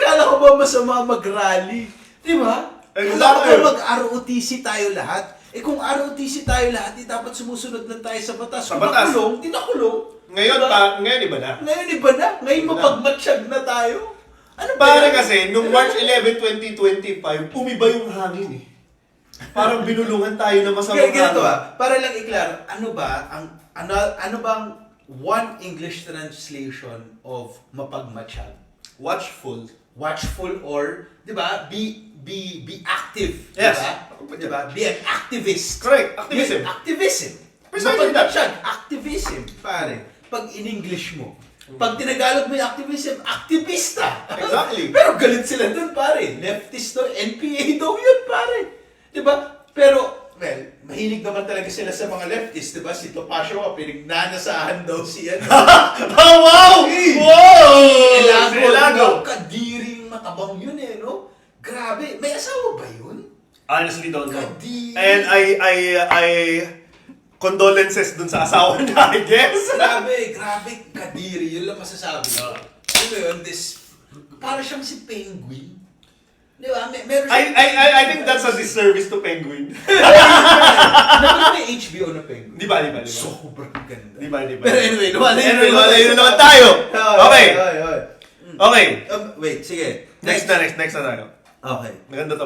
Kala ko ba masama mag-rally? Di ba? Kala ko ba mag-ROTC tayo lahat? Kung ROTC tayo lahat, dapat sumusunod lang tayo sa batas. Sa Kung batas. nakulong, tinakulong. Ngayon, Diba? ngayon iba na. Ngayon iba na. Ngayon mapagmatsyag na tayo. Ano ba Pare yan? kasi, nung March 11, 2025, umiba yung hangin eh. Parang binulungan tayo na masamang Ganito hangin. para lang iklaro, ano bang one English translation of mapagmatsyag? Watchful. Watchful or, 'di ba? Be active, 'di Yes. ba? 'Di ba? Be an activist. Correct. Activism. Activism. Precisely Mapagmatsyag, activism, pare. Pag in English mo. Pag tinagalog mo yung activism, aktivista. Exactly. Pero galit sila dun, pare. Leftist daw, NPA daw yun, pare. Diba? Pero, well, mahilig naman talaga sila sa mga leftist, diba? Si Topacio, pinagnanasahan daw si ano. Oh, wow! Wow! Elago. Kadiring matabang yun eh, no? Grabe. May asawa ba yun? Honestly, don't know. Kadiri. And I condolences dun sa asawa niya, I guess. Grabe. Kadiri. Yun lang masasabi. Ano yun? Para siyang si Penguin. Di ba? Meron I think that's a disservice to Penguin. Naman may HBO na Penguin. Di ba? Sobrang ganda. Di ba? Pero anyway, Anyway, naman tayo. Okay. Okay. Wait, sige. Next na tayo. Okay. Maganda to.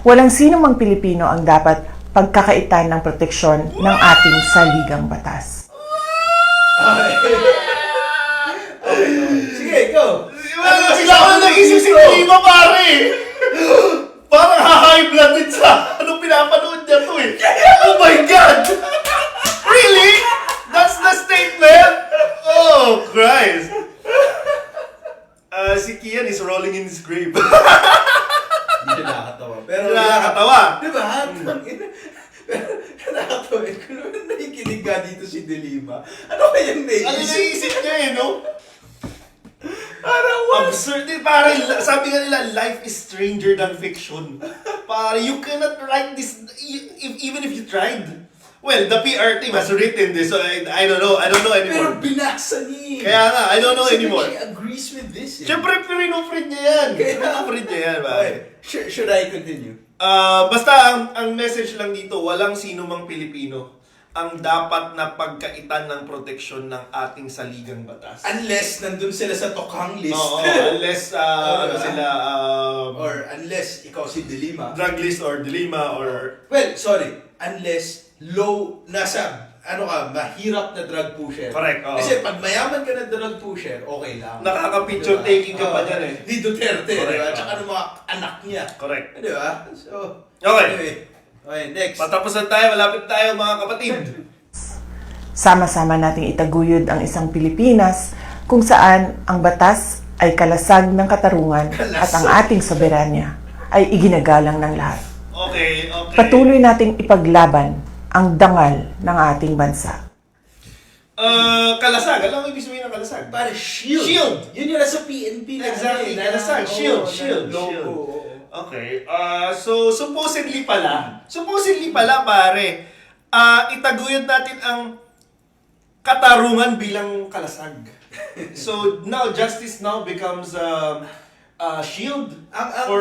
Walang sino mang Pilipino ang dapat pagkakaitan ng proteksyon ng ating saligang batas. Sige, go. Sila ako nag-isip si Lima, pare. Parang high-blooded sa anong pinapanood niya to eh. Oh my God! Really? That's the statement? Oh, Christ. Si Kian is rolling in his grave. Hindi siya nakakatawa. Pero Nakakatawa. Di ba? Pero nakakatawa. Kung naman nakikinig ka dito si Delima, ano kayang Ano naisip? naisip niya eh, no? Parang what? Absurd din, pare. Sabi nga nila, life is stranger than fiction. Pare, you cannot write this, even if you tried. Well, the PR team has written this, so I don't know Pero anymore. binasa niya. Kaya nga, I don't know Sabi anymore. She agrees with this. Siyempre, pinofread niya yan. Kaya- Pinofread niya yan, pare. Okay. Should I continue? Basta ang message lang dito, walang sino mang Pilipino ang dapat na pagkaitan ng proteksyon ng ating saligang batas. Unless nandun sila sa tokhang list. Oo, unless ano sila, Or unless ikaw si Delima. drug list or dilema or... Well, sorry. Unless nasa, mahirap na drug pusher. Correct, oo. Kasi pag mayaman ka na drug pusher, okay lang. Nakaka-picture taking ka pa dyan eh. Ni Duterte, Correct, diba? oo. Tsaka ng mga anak niya. Correct. Di ba? So, Okay. anyway. Okay, next. Patapusan tayo, malapit tayo mga kapatid. Sama-sama nating itaguyod ang isang Pilipinas kung saan ang batas ay kalasag ng katarungan at ang ating soberanya ay iginagalang ng lahat. Okay. Patuloy nating ipaglaban ang dangal ng ating bansa. Kalasag. Alam mo ibig sabihin ng kalasag? Para shield. Shield. Yun yung nasa PNP na. Exactly, ano eh, kalasag. Shield, shield, logo. shield. Oo. Okay. So supposedly pala, pare, itaguyod natin ang katarungan bilang kalasag. So now justice now becomes shield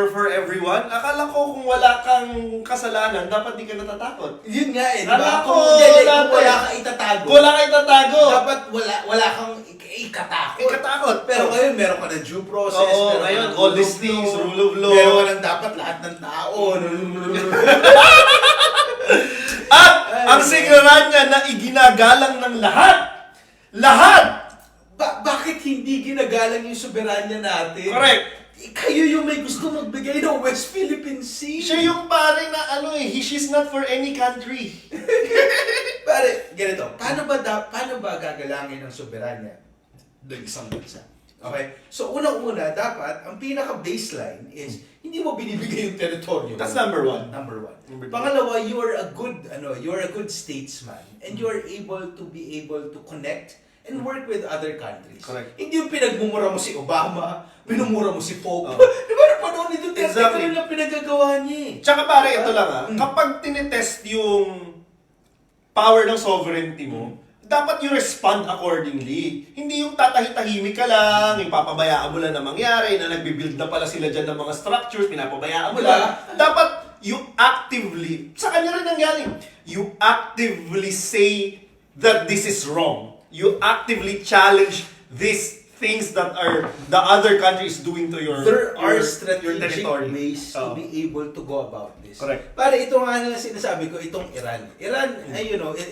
for everyone. Akala ko kung wala kang kasalanan, dapat di ka natatakot. Yun nga eh, di Akala ba? ko, Kung wala kang itatago. Wala kang itatago. Dapat wala kang ikatakot. Ikatakot. Pero ngayon, meron ka ng due process. Oo, meron ka ngayon, ng all rule these of things, law, rule of law. Meron ka ng dapat lahat ng tao. At ang siguranya na iginagalang ng lahat. Lahat! Bakit hindi ginagalang yung soberanya natin? Correct. Kayo yung may gusto magbigay ng West Philippine Sea. Siya yung pare na she's not for any country. Pare, ganito. Paano ba gagalangin ang soberanya ng isang bansa? Okay? So, unang-una, dapat, ang pinaka-baseline is, hindi mo binibigay yung teritoryo. That's number one. Number one. Number two. Pangalawa, you're a good statesman and you're able to connect and work with other countries. Correct. Hindi yung pinagmumura mo si Obama, pinumura mo si Pope. Oh. Di ba napanood ni Duterte? Exactly. Ito lang pinagagawa niya eh. Tsaka pare, ito lang kapag tinetest yung power ng sovereignty mo, dapat you respond accordingly. Hindi yung tatahitahimik ka lang, yung papabayaan mo lang na mangyari, na nagbibuild na pala sila dyan ng mga structures, pinapabayaan mo lang. Dapat you actively, sa kanya rin nangyaring, you actively say that this is wrong. You actively challenge these things that are the other countries doing to your There are your strategic territory. ways to Oh. be able to go about this. Correct. Para ito nga na sinasabi ko, itong Iran. Iran,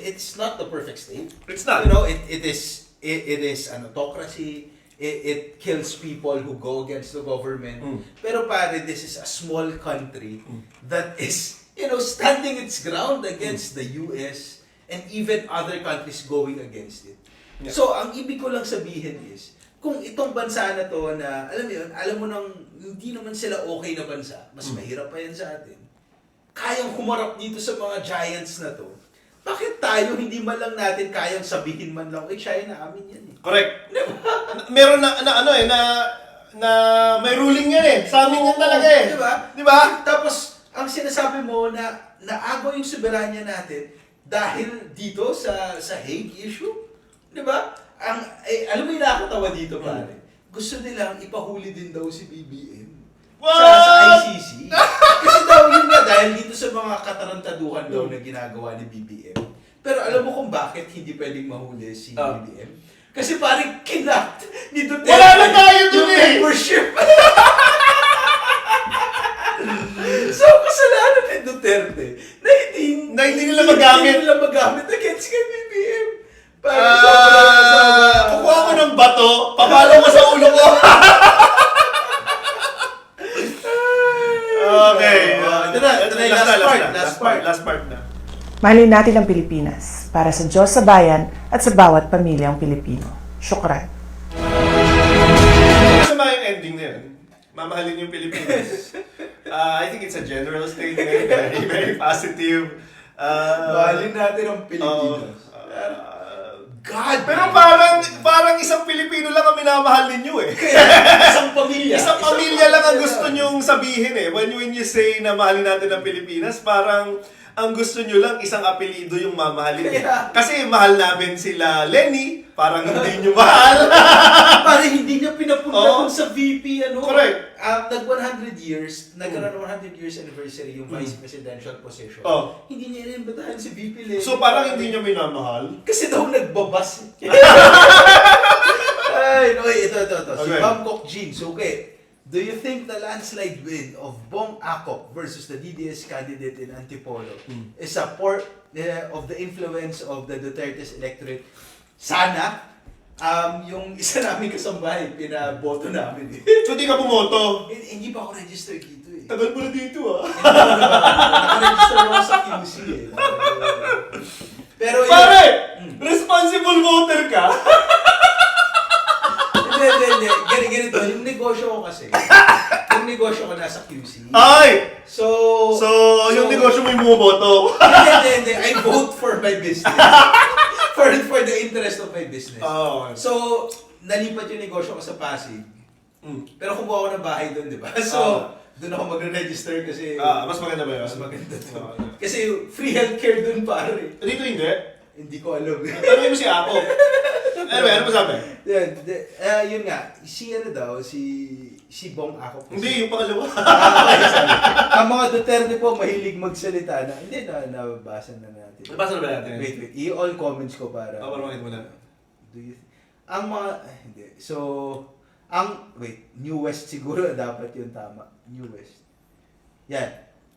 it's not the perfect state. It's not. It is an autocracy. It kills people who go against the government. Pero pare, this is a small country that is, standing its ground against the US and even other countries going against it. Yeah. So, ang ibig ko lang sabihin is, kung itong bansa na to na, alam mo nang hindi naman sila okay na bansa, mas mahirap pa yan sa atin, kayang humarap dito sa mga giants na to, bakit tayo hindi man lang natin kayang sabihin man lang, China, amin yan eh. Correct. Meron na may ruling yan eh. Sa amin yan talaga eh. Di ba? Di ba? Tapos, ang sinasabi mo na naago yung soberanya natin dahil dito sa Hague issue, di ba? Alam mo yung nakakatawa dito, pare? Gusto nilang ipahuli din daw si BBM. sa ICC. Kasi daw yun nga, dahil dito sa mga katarantaduhan daw na ginagawa ni BBM. Pero alam mo kung bakit hindi pwedeng mahuli si BBM? Kasi parang kinakt ni Duterte Wala na tayo dun yung eh! membership. So, kasalanan ni Duterte na hindi nila magamit. Hindi nila magamit against kay BBM. Kukuha ko ng bato, papalo mo sa ulo ko. Okay. Ito na yung last part na. Mahalin natin ang Pilipinas para sa Diyos sa bayan at sa bawat pamilyang Pilipino. Syukran. Masama yung ending na yun. Mamahalin yung Pilipinas. I think it's a general statement. Very, very positive. Mahalin natin ang Pilipinas. God! Pero parang isang Pilipino lang ang minamahal ninyo eh. Isang pamilya. Isang pamilya lang ang gusto nyong sabihin eh. When you say na mahalin natin ang Pilipinas, parang ang gusto nyo lang isang apelido yung mamahalin. Kaya- Kasi mahal namin sila Lenny, parang hindi nyo mahal. Parang hindi niya pinapunta Oo. dun sa VP, ano? Correct. Nag-100 years, nagkaroon ng 100 years anniversary yung vice presidential position. Oh. Hindi niya inimbitahan si VP Lenny. So parang hindi nyo minamahal? Kasi daw nagbabas. Ay, no, ito. Si Okay. Bangkok Jeans, okay. Do you think the landslide win of Bong Akop versus the DDS candidate in Antipolo is a part of the influence of the Duterte's electorate? Sana, yung isa namin kasambahay, pinaboto namin. So di ka bumoto? Hindi pa ako registered dito eh. Tagal mo na dito ah. Nakaregister ako sa QC eh. Pero yun- Pare! Responsible voter ka? Hindi. Ganito. Yung negosyo ko kasi, yung negosyo ko nasa QC. Ay! So, Yung negosyo mo yung bumoboto? Hindi. I vote for my business. for the interest of my business. Oh. So, nalipat yung negosyo ko sa Pasig. Pero kumuha ako ng bahay doon, di ba? So, doon ako magre-register kasi Mas maganda ba yun? mas maganda doon. Kasi free healthcare doon, pare. Dito hindi? Hindi ko alam. Tanongin mo si Apo. Ano ba sabi? Yun nga, si Bong Akop. Hindi, yung pangalawa. Ang mga Duterte po mahilig magsalita na, hindi nabasa na natin. Nabasa na ba natin? Wait. I-all comments ko para. Para makita mo na. Ang mga, hindi. So, New West siguro dapat yung tama. New West. Yan.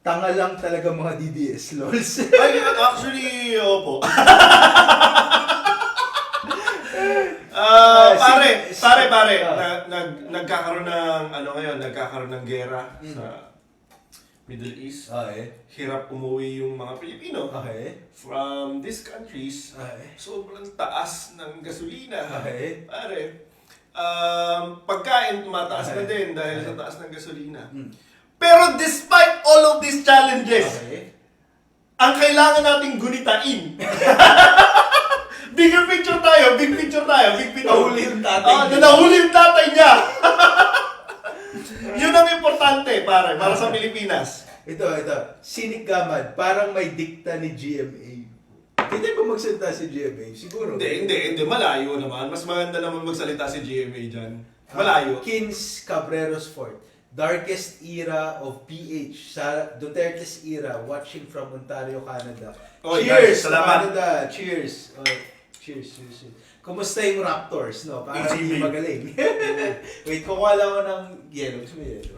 Tanga lang talaga mga DDS, lols. Ay, actually, opo. Pare, nagkakaroon ng, nagkakaroon ng gera sa Middle East. Okay. Hirap umuwi yung mga Pilipino. Okay. From these countries, Okay. sobrang taas ng gasolina. Okay. Pare, pagkain tumataas na din dahil sa taas ng gasolina. Pero despite all of these challenges, Okay. ang kailangan nating gunitain. Big picture tayo. Nahuli yung tatay niya. Nahuli yung tatay niya. Yun ang importante, para sa Pilipinas. Ito. Sinik Gamad, parang may dikta ni GMA. Hindi ba magsalita si GMA? Siguro. Hindi. Malayo naman. Mas maganda naman magsalita si GMA dyan. Malayo. Kins Cabreros Fort. Darkest era of PH sa Duterte's era, watching from Ontario, Canada. Oy, Cheers! guys, salamat. Canada! Cheers! Cheers. Kumusta yung Raptors, no? Parang Easy, hindi mate. magaling. Wait, kukuha lang ako ng yellow. Gusto mo yellow?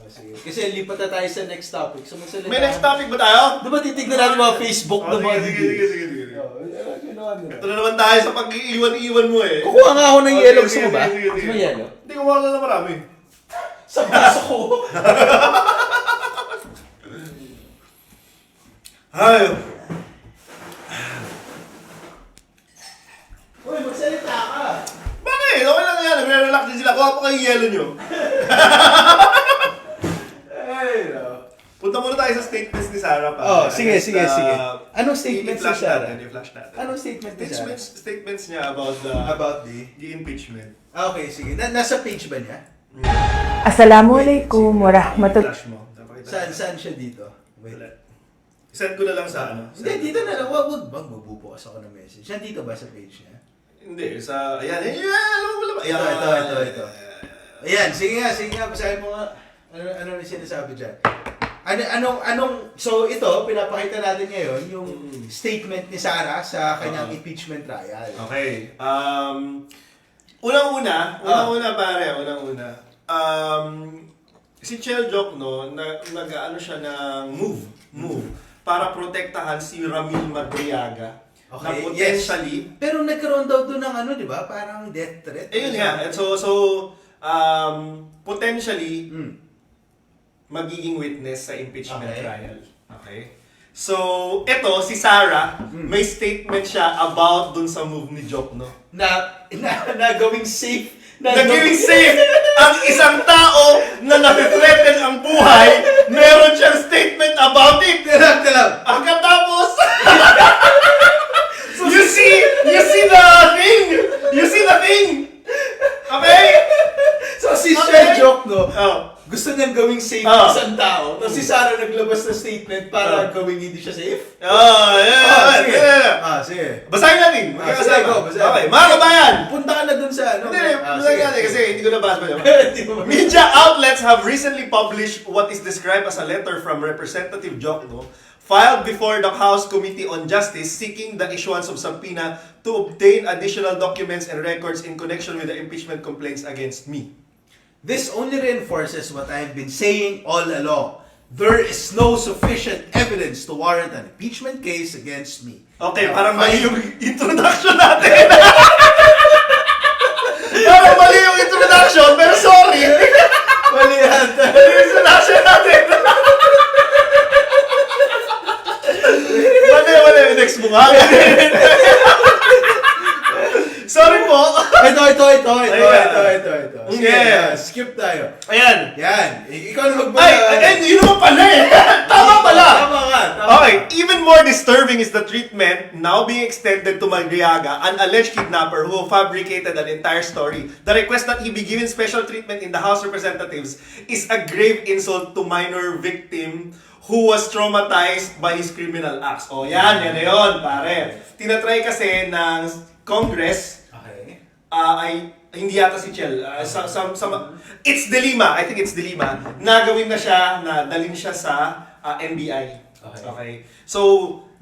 Sige. Kasi lipat na tayo sa next topic. So, magsalita. May next topic ba tayo? Diba titignan natin mga Facebook ng mga Sige. ginawa nila. Ito na naman tayo sa pag-iiwan-iwan mo eh. Kukuha nga ako ng yellow. Gusto Sige, mo ba? sige. Gusto mo yellow? Hindi ko mawala na marami. Sa baso ko. Ay, Uy, magsalita ka. bakit? Okay lang yan. Nagre-relax din sila. Kuha pa kayo yung yellow nyo. Ay, no. Punta muna tayo sa statements ni Sarah pa. Oh, sige. Anong statements statements ni Sarah? I-flash natin. Anong statement ni Sarah? Statements niya about the impeachment. Okay, sige. Nasa page ba niya? Assalamualaikum warahmatullahi. Flash mo. Napakita. Saan siya dito? Wait. Send ko na lang sa ano. Hindi, dito na lang. Wag magbubukas ako ng message. Siya dito ba sa page niya? Hindi, ayan. Alam mo naman. Ito. Ayan, sige nga. Basahin mo nga. Ano yung sinasabi dyan? So ito, pinapakita natin ngayon yung statement ni Sarah sa kanyang impeachment trial. Okay. Unang-una pare, si Chel Jokno, nag-ano siya ng move para protektahan si Ramil Madriaga. Okay, Na potentially, Pero nagkaroon daw doon ng di ba? Parang death threat. ayun nga. Potentially, magiging witness sa impeachment Okay. trial. Okay? So, eto, si Sarah, may statement siya about dun sa move ni Jokno. Na gawing safe. Naging safe ang isang tao na nafe-threaten ang buhay, meron siyang statement about it. Talag. Pagkatapos, you see the thing! You see the thing! Okay? So si Okay. Chel Jokno, Oh. gusto niyang gawing safe Ah. ang isang tao. Tapos si Sarah naglabas ng statement para gawing hindi siya safe. Sige. Sige. Basahin natin. Sige, go, basahin. Okay, mga kabayan! Punta ka na dun sa Hindi, basahin natin kasi hindi ko nabasa pa naman. Hindi mo Media outlets have recently published what is described as a letter from Representative Jokno filed before the House Committee on Justice seeking the issuance of subpoena to obtain additional documents and records in connection with the impeachment complaints against me. This only reinforces what I have been saying all along. There is no sufficient evidence to warrant an impeachment case against me. Okay, parang mali yung introduction natin. Parang mali yung introduction, pero sorry. Mali yan. Mali yung introduction natin. Mali, next mo nga. Sorry po. Ito. Sige, Yeah. skip tayo. Ayan. Yan. Ikaw na magbala. Ay, yun naman pala eh. Tama pala. Tama ka. Okay, even more disturbing is the treatment now being extended to Madriaga, an alleged kidnapper who fabricated an entire story. The request that he be given special treatment in the House of Representatives is a grave insult to minor victim who was traumatized by his criminal acts. Oh, yan na yun, pare. Tinatry kasi ng Congress, Okay. ay hindi yata si Chel. It's Delima. I think it's Delima. Nagawin na siya, na dalhin siya sa NBI. Okay. So,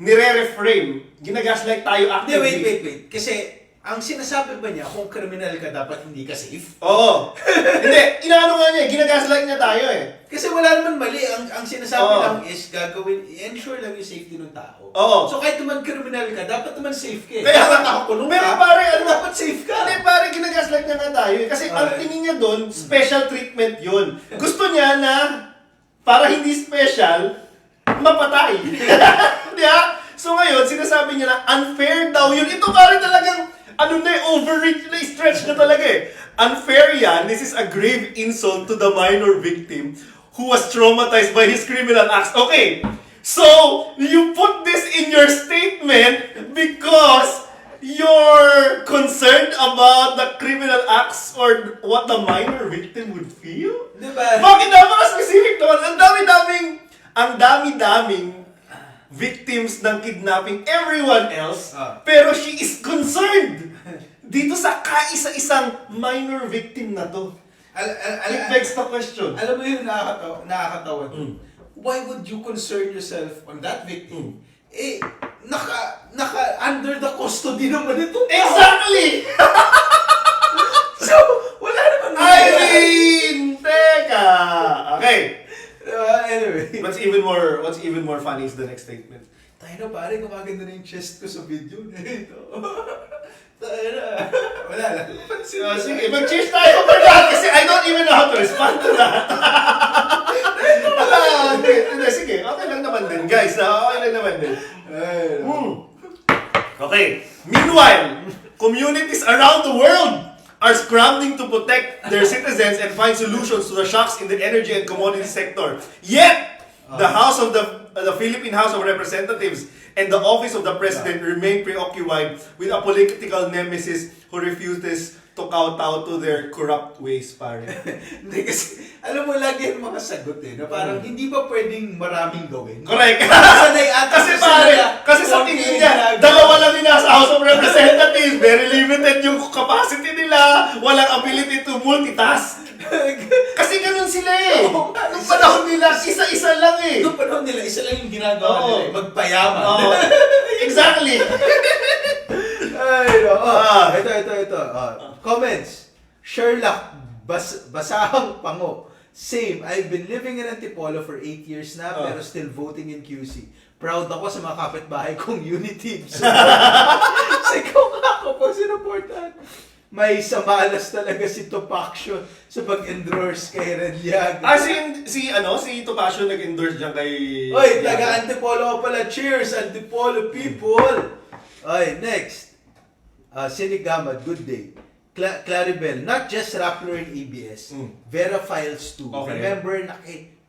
nire-reframe. Ginagaslight tayo Hindi, actively. wait. Kasi, ang sinasabi ba niya, kung criminal ka, dapat hindi ka safe? Oo. Hindi, inaano nga niya, ginagaslight niya tayo eh. Kasi wala naman mali. Ang sinasabi Oo. lang is gagawin, ensure lang yung safety ng tao. Oo. So kahit naman criminal ka, dapat naman safe ka eh. Kaya Dapat nga, nakakulong pero ka, pare, ano, dapat safe ka. Hindi, pare, ginagaslight niya nga tayo eh. Kasi ang Okay. tingin niya doon, special treatment yun. Gusto niya na, para hindi special, mapatay. Di ba? So ngayon, sinasabi niya na unfair daw yun. Ito pare talagang, overreach na stretch na talaga eh. Unfair yan. This is a grave insult to the minor victim who was traumatized by his criminal acts. Okay, so you put this in your statement because you're concerned about the criminal acts or what the minor victim would feel? Diba? Bakit napaka-specific naman? Ang dami-daming victims ng kidnapping everyone else, pero she is concerned dito sa kaisa-isang minor victim na to. It begs the question. Alam mo yung nakakatawa dun? Why would you concern yourself on that victim? Under the custody naman ito. Exactly! So, wala naman Teka! Okay. Anyway. What's even more funny is the next statement. Tayo na pare, gumaganda na yung chest ko sa video na ito. Tayo na. Wala lang. Sige, mag-cheers tayo for that kasi I don't even know how to respond to that. Hindi, sige. Okay lang naman din, guys. Okay lang naman din. Okay. Meanwhile, communities around the world are scrambling to protect their citizens and find solutions to the shocks in the energy and commodity sector. Yet, the Philippine House of Representatives and the Office of the President remain preoccupied with a political nemesis who refuses to kowtow to their corrupt ways, pare. Hindi kasi, alam mo lagi yung mga sagot na parang hindi ba pwedeng maraming gawin? Correct. Sanay ata Kasi sa pare, sila. kasi sa Okay, tingin niya, ginagawa. dalawa lang yung nasa House of Representatives, very limited yung capacity nila, walang ability to multitask. Kasi ganun sila eh. Oo nga, Nung panahon nila, isa-isa lang eh. Noong panahon nila, isa lang yung ginagawa Oo. nila, magpayaman. Oo. Exactly. Ay, no. Ito. Comments. Sherlock, basahang pango. Same. I've been living in Antipolo for 8 years na, pero still voting in QC. Proud ako sa mga kapitbahay kong uniteams. Kasi kung ako po sinuportahan. May samalas talaga si Topacio sa pag-endorse kay Redliag. Si Topacio nag-endorse dyan kay... Oy, taga Antipolo ko pala. Cheers, Antipolo people! Oy, next. Sinigamad, good day. Claribel, not just Rappler and ABS. Vera Files too. Okay. Remember,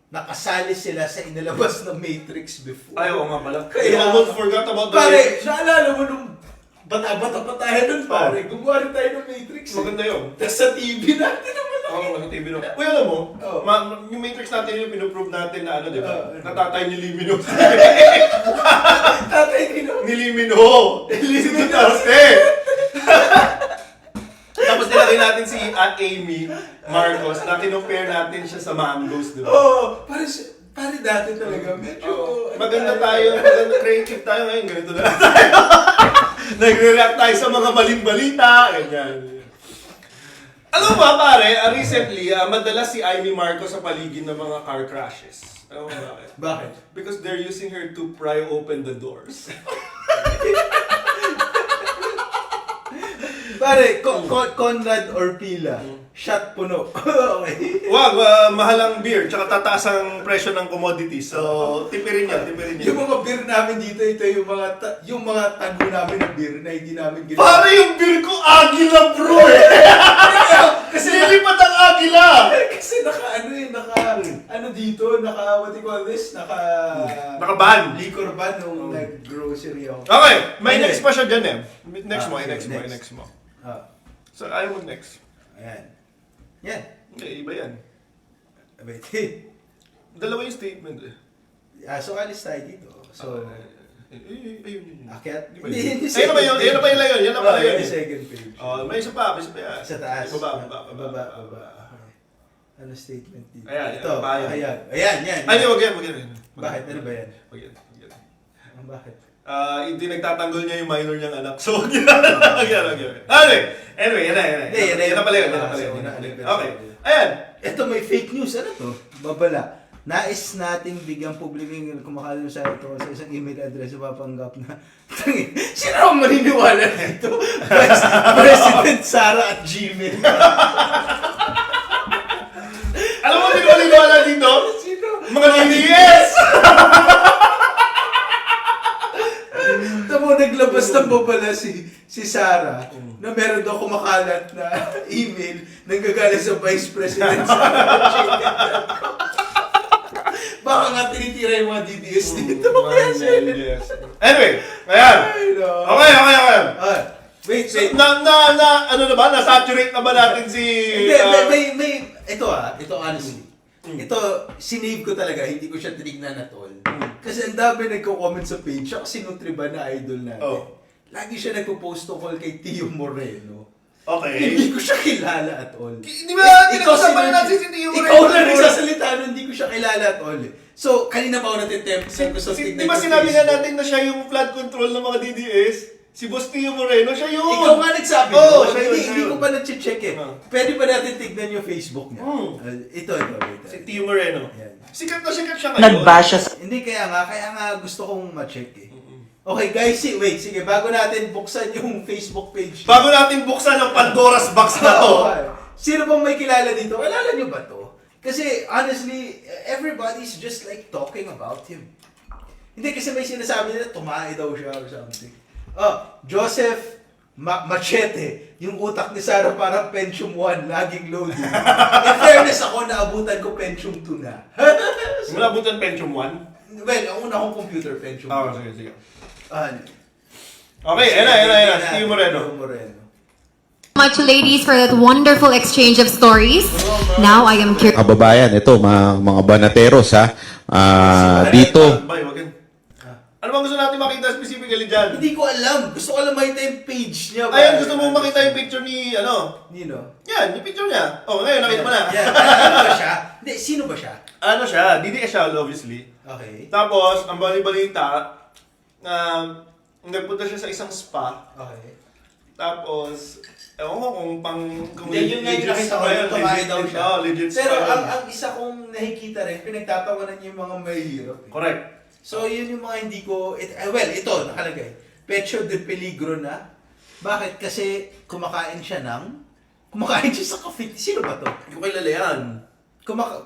nakasali sila sa inalabas ng Matrix before. Ay, oo nga pala. Kaya- I almost forgot about the... Pare, naalala mo nung bata-bata pa tayo nun, pare. Gumawa rin tayo ng Matrix. Maganda yun. Tapos sa TV natin naman. Oo, sa TV no. Uy, alam mo, Oo. yung Matrix natin yung pinoprove natin na ano, di ba? Oo. Natatay ni Limino. Tatay nino. Ni Limino! Limino Duterte! Tapos nilagay natin si Amy Marcos na kinumpare natin siya sa Mangoes, di ba? Oo, pare dati talaga. Medyo... Maganda tayo, maganda creative tayo ngayon, ganito na lang tayo. Nagre-react tayo sa mga maling balita, ganyan. Alam mo ba pare, recently, madalas si Amy Marcos sa paligid ng mga car crashes. Alam mo bakit? Bakit? Because they're using her to pry open the doors. Pare, Conrad Orpila, shot puno. Okay. Wag, mahal ang beer, tsaka tataas ang presyo ng commodities. So, tipirin yan, tipirin Yung yan. mga beer namin dito, ito yung mga tago namin ng beer na hindi namin ginawa. Pare yung beer ko, Agila bro! Kasi nilipat ang Agila! Kasi ano dito, what do you call this? Naka-ban. Liquor ban nung nag-grocery ako. Okay, may Anyway. next pa siya dyan eh. Next mo, Okay, next mo. Ah, So, ayaw mo next. ayan. Yan. Hindi, iba yan. Wait. Dalawa yung statement eh. So, alis tayo dito. So, Ayun. akyat. Ayun na ba yun? Yan na ba yun? Yan na ba yun? Yung second page. Oh, may isa pa yan. Sa taas. Baba. Baba. Okay. Ano statement dito? Ayan, Ito. ayan. Ayan, yan. Ay, wag yan. Bakit? Ano ba yan? Wag yan. Bakit? Hindi nagtatanggol niya yung minor niyang anak. So, wag yan. Anyway, yan na pala yun. Okay. Ayan. Ito may fake news. Ano to? Babala. Nais nating bigyang publiko yung kumakalim sa ito sa isang email address na papanggap na sino ang maniniwala nito? President Sara at Gmail. Alam mo, hindi ko naniwala dito? Sino? Mga DDS! Tamo naglabas ng babala si Sara na meron daw kumakalat na email nang gagaling sa Vice President Sara at Gmail. Baka nga tinitira yung mga DDS dito. Anyway, ayan. Okay. Wait. Ano na ba? Na-saturate na ba natin si... May, ito honestly. Ito, sinave ko talaga, hindi ko siya tinignan at all. Kasi ang dami nagko-comment sa page, siya kasi nutriban na idol natin. Oh. Lagi siya nagpo-post tungkol kay Tio Moreno. Okay. Hindi ko siya kilala at all. Di ba, pinag-usapan na natin si Tio Moreno? Ikaw na nagsasalita nun, hindi ko siya kilala at all. So, kanina pa ako natitempt sa gusto tignan Di ba ko sinabi nga Facebook. natin na siya yung flood control ng mga DDS? Si Boss Tio Moreno, siya yun! Ikaw nga nagsabi Oo, ko. siya yun, Hindi ko pa na-check eh. Pwede ba natin tignan yung Facebook niya? Ito. Si Tio Moreno. Yan. Sikat na siya ngayon. Nagbash siya sa Hindi, kaya nga gusto kong ma-check eh. Okay guys, sige, bago natin buksan yung Facebook page. Bago natin buksan ang Pandora's box na to. Sino bang may kilala dito? Kilala nyo ba to? Kasi honestly, everybody's just like talking about him. Hindi kasi may sinasabi nila, tumae daw siya or something. Joseph Machete, yung utak ni Sarah parang Pentium 1, laging loading. In fairness ako, naabutan ko Pentium 2 na. Mula butan Pentium 1? Well, ang una kong computer, Pentium 2. Sige. Okay, Ayan. Tio Moreno. Much ladies for that wonderful exchange of stories. Now I am curious. Kababayan, ito, mga banateros ha. Dito, Bay, wag yan. Ano bang gusto natin makita specifically dyan? Hindi ko alam. Gusto ko lang makita yung page niya. Ayan, gusto mo makita yung picture ni, Nino? Yan, yung picture niya. Oh, ngayon, nakita mo na. Yan. Ano ba siya? Hindi, sino ba siya? Ano siya? DDS siya, obviously. Okay. Tapos, ang bali-balita, nagpunta siya sa isang spa. Okay. Tapos, ewan ko kung Hindi, yun nga yung nakita ko, yung tumahay daw siya. Legit Pero spa yun. ang isa kong nakikita rin, pinagtatawanan niya yung mga mahihirap. Correct. So, yun yung mga hindi ko... ito, nakalagay. Pecho de peligro na. Bakit? Kasi kumakain siya sa cafeteria. Sino ba to? Hindi ko kilala yan.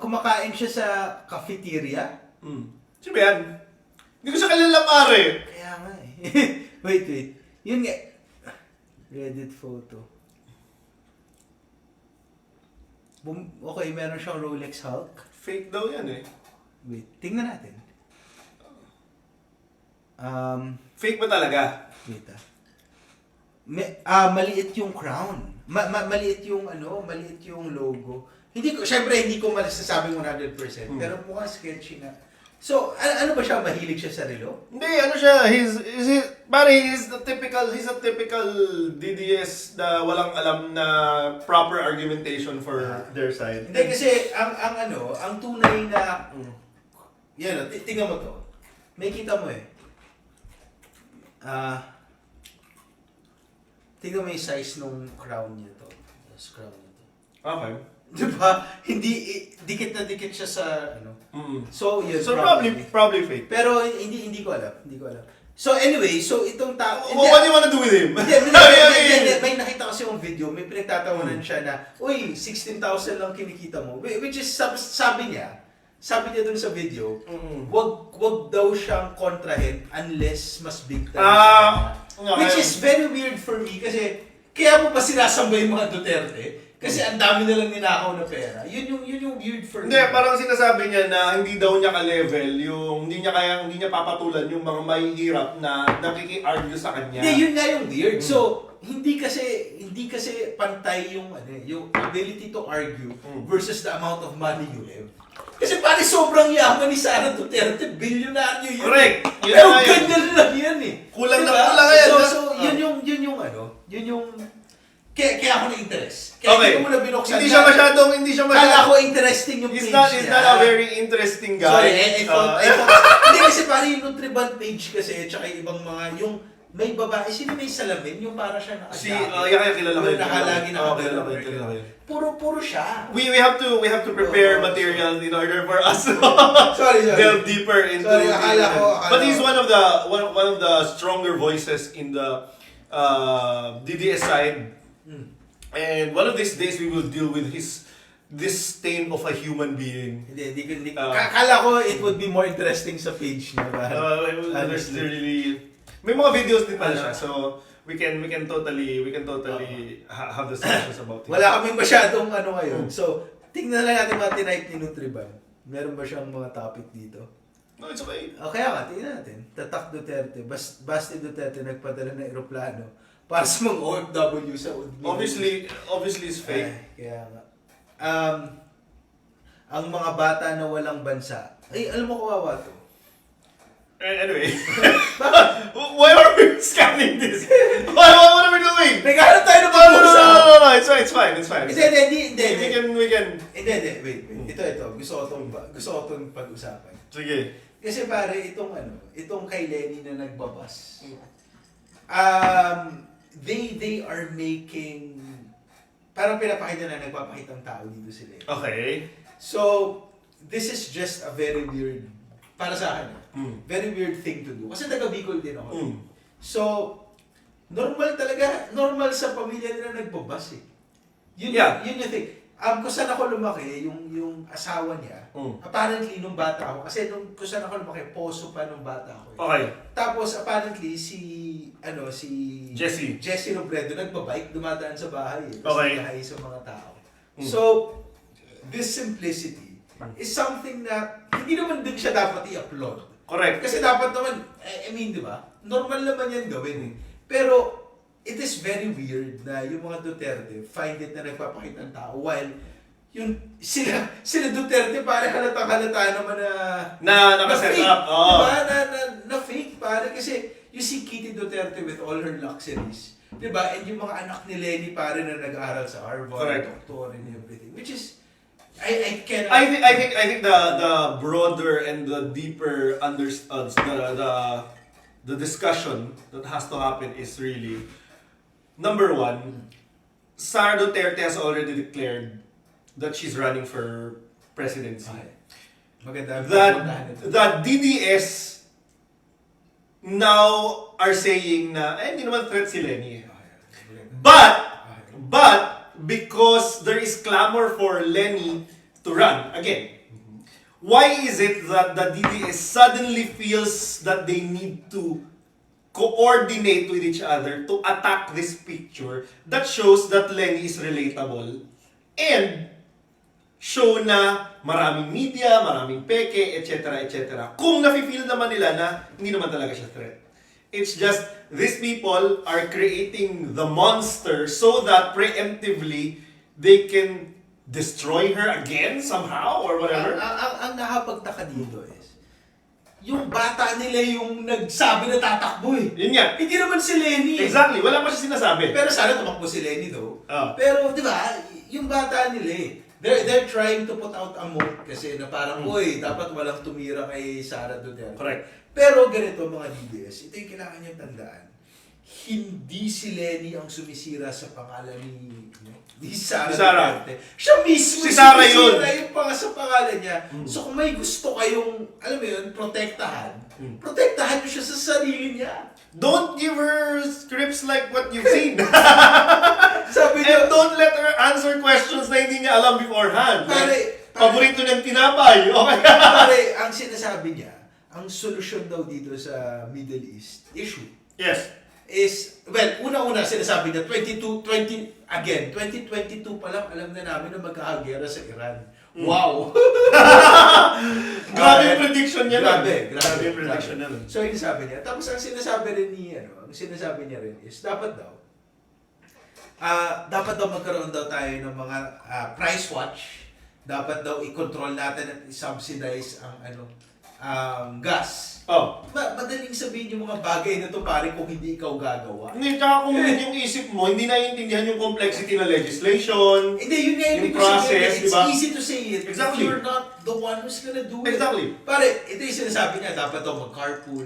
Kumakain siya sa cafeteria. Sino ba yan? Hindi ko siya kilala, pare. Kaya nga eh. wait. Yun nga. Reddit photo. Okay, meron siyang Rolex Hulk. Fake daw yan eh. Wait, tingnan natin. Fake ba talaga? Wait maliit yung crown. Maliit yung maliit yung logo. Syempre hindi ko masasabing 100%, pero mukhang sketchy na. So, ano ba siya? Mahilig siya sa relo? Hindi, ano siya, he's a typical DDS na walang alam na proper argumentation for their side. Hindi kasi ang tunay na yan, tingnan mo to. May kita mo eh. Tingnan mo yung size nung crown niya to. Yes, crown niya to. Okay. Diba? Hindi, dikit na dikit siya sa So, yun. So probably fake. Pero hindi ko alam. So anyway, itong tao... What do you wanna do with him? May nakita kasi yung video, may pinagtatawanan siya na, uy, 16,000 lang kinikita mo. Which is, sabi niya dun sa video, wag daw siyang kontrahin unless mas big time siya. Which is very weird for me kasi kaya mo ba sinasambay yung mga Duterte? Kasi ang dami nilang ninakaw na pera. Yun yung weird for me. Hindi, parang sinasabi niya na hindi daw niya ka-level, yung hindi niya papatulan yung mga mahihirap na nakiki-argue sa kanya. Hindi, yun nga yung weird. So, hindi kasi pantay yung ability to argue versus the amount of money you have. Kasi pare sobrang yaman ni Sara Duterte, bilyonaryo yun. Correct. Pero ganyan lang yan eh. Kulang diba? na kulang yan. So yun yung kaya ako na-interest. Kaya Okay. hindi ko muna binuksan. Hindi siya masyadong Kala ko interesting yung He's page not niya. a very interesting guy. Sorry, I thought, hindi kasi pare yung Nutriband page kasi, tsaka yung ibang mga, yung may babae, sino may salamin, yung para siya Kaya kilala ko yung nakalagi na kilala ko. Puro siya. We have to prepare material in order for us to Sorry. delve deeper into Sorry, akala ko. But he's one of the stronger voices in the DDS side. And one of these days we will deal with this stain of a human being. Hindi. Akala ko it would be more interesting sa page niya. There's really may mga videos din pala siya, so we can totally have discussions about it. Wala kaming masyadong ngayon. So, tingnan lang natin mga tinype ni Nutriban. Meron ba siyang mga topic dito? No, it's okay. Kaya nga, tingnan natin. Tatak Duterte. Basti Duterte nagpadala ng eroplano para sa mga OFW sa Udmini. Obviously it's fake. Kaya nga. Ang mga bata na walang bansa. Ay, alam mo kawawa to. Anyway, why are we scanning this? What are we doing? Naghahanap tayo ng No, it's fine. Hindi. We can. Hindi. Wait. Ito. Gusto ko itong pag-usapan. Sige. Kasi pare, itong kay Lenny na nagbabas. They are making, parang pinapakita na nagpapakitang tao dito sila. Okay. So, this is just a very weird, para sa akin, very weird thing to do. Kasi taga Bicol din ako. So, normal sa pamilya nila nagbabas eh. Yun yung thing. Kung saan ako lumaki, yung asawa niya, apparently nung bata ako, kasi kung saan ako lumaki, Poso pa nung bata ako. Okay. Tapos apparently si Jesse Robredo nagbabike, dumadaan sa bahay eh. Okay. Tapos sa mga tao. So, this simplicity is something na hindi naman din siya dapat i-upload. Correct. Kasi dapat naman, di ba? Normal naman yan gawin eh. Pero, it is very weird na yung mga Duterte find it na nagpapakita ng tao while yung sila Duterte pare halata naman na nakaset fake, up. Diba? Na fake pare kasi you see Kitty Duterte with all her luxuries. Diba? And yung mga anak ni Lenny pare na nag-aaral sa Harvard, correct, doctor and everything. Which is I cannot. I think the broader and the deeper the discussion that has to happen is really, number one, Sara Duterte has already declared that she's running for presidency. Maganda. That DDS now are saying na, hindi naman threat si Lenny. But because there is clamor for Lenny to run again, why is it that the DDS suddenly feels that they need to coordinate with each other to attack this picture that shows that Lenny is relatable and show na maraming media, maraming peke, etc. etc. Kung nafe-feel naman nila na hindi naman talaga siya threat. It's just these people are creating the monster so that preemptively they can destroy her again somehow or whatever. Ang nakapagtaka dito is, yung bata nila yung nagsabi na tatakbo eh. Yun nga. Hindi naman si Lenny. Exactly. Wala pa siya sinasabi. Pero sana tumakbo si Lenny though. Ah. Pero di ba, yung bata nila eh. They're trying to put out a moat kasi na parang, uy, dapat walang tumira kay Sara Duterte. Correct. Pero ganito mga DDS, ito yung kailangan niyong tandaan. Hindi si Lenny ang sumisira sa pangalan ni Sara Duterte. Siya mismo Si Sara yun. yung sa pangalan niya. So kung may gusto kayong, alam mo yun, protektahan niyo siya sa sarili niya. Don't give her scripts like what you've seen. Sabi And niya, don't let her answer questions na hindi niya alam beforehand. Pare, Paborito niyang tinapay. Okay. pare, ang sinasabi niya, ang solusyon daw dito sa Middle East issue Yes. is, well, una-una sinasabi niya, 2022 pa lang, alam na namin na magkakagera sa Iran. Wow! Grabe yung prediction niya. Grabe yung prediction niya. So, yung sabi niya. Tapos, ang sinasabi niya rin is, dapat daw magkaroon daw tayo ng mga price watch. Dapat daw i-control natin at i-subsidize ang gas. Oh. Madaling sabihin yung mga bagay na to pare kung hindi ikaw gagawa. Hindi, tsaka kung yung isip mo, hindi naiintindihan yung complexity ng legislation. Hindi, yun nga Yung ibig sabihin. process, It's diba? easy to say it. Exactly. If you're not the one who's gonna do it. Exactly. Pare, ito yung sinasabi niya, dapat daw mag-carpool,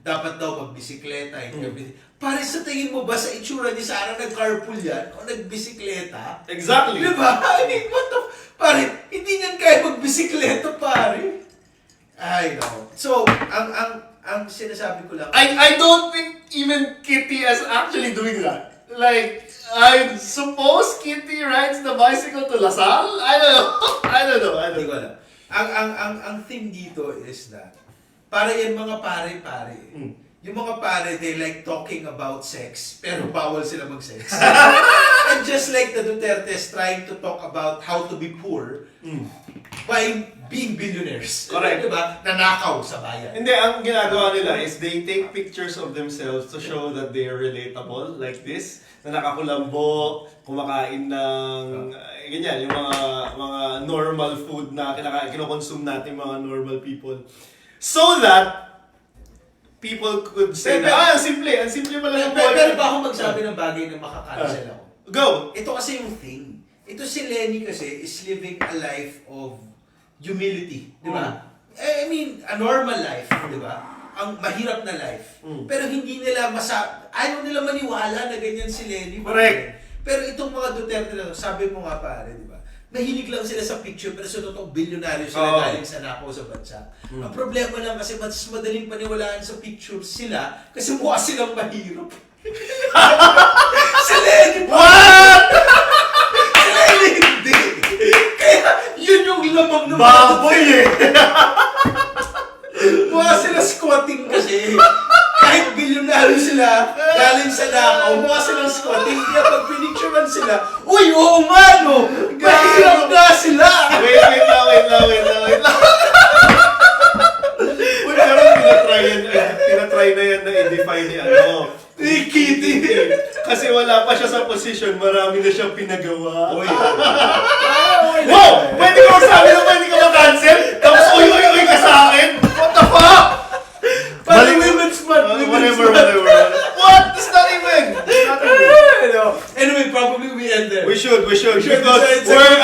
dapat daw mag-bisikleta, and everything. Pare, sa tingin mo ba sa itsura ni Sara nag-carpool yan o nag-bisikleta? Exactly. Diba? I mean, what the... Pare, hindi niyan kaya mag-bisikleta, pare. I know. So, ang sinasabi ko lang... I don't think even Kitty is actually doing that. Like, I suppose Kitty rides the bicycle to Lasal? I don't know. Hindi ko alam. Ang thing dito is that, para yan mga pare-pare. Yung mga pare, they like talking about sex, pero bawal sila mag-sex. And just like the Dutertes trying to talk about how to be poor by being billionaires. Correct. Diba? Nanakaw sa bayan. Hindi, ang ginagawa nila is they take pictures of themselves to show that they are relatable, like this, na nakakulambo, kumakain ng, ganyan, yung mga normal food na kinokonsume natin mga normal people. So that people could say ang simple pala yung Pero ba ako magsabi ng bagay na makakancel ako? Go! Ito kasi yung thing. Ito si Lenny kasi is living a life of humility, di ba? I mean, a normal life, di ba? Ang mahirap na life. Pero hindi nila ayaw nila maniwala na ganyan si Lenny. Correct. Pero itong mga Duterte na, sabi mo nga pare, di ba? Mahilig lang sila sa picture pero sa totoong bilyonaryo sila galing sa nakaw sa bansa. Ang problema lang kasi mas madaling paniwalaan sa picture sila kasi mukha silang mahirap. Si Lenny pa! What? Si Lenny hindi! Kaya yun yung lamang ng Baboy eh! mukha sila squatting kasi. Kahit bilyonaryo sila, galing sa nakaw, mukha silang squatting. Kaya pag pinicturean sila, uy, oo nga no! Mahirap nga sila! Wait lang. Uy, pero tinatry na yan na i-define ni Ni Kitty! Kasi wala pa siya sa position, marami na siyang pinagawa. Uy! Wow! Pwede ko sabi na pwede ka ma-cancel? Tapos uy ka sa akin? What the fuck? Parang women's month! Whatever. What? It's not even. Anyway, probably we end there. We should. Because It's a we're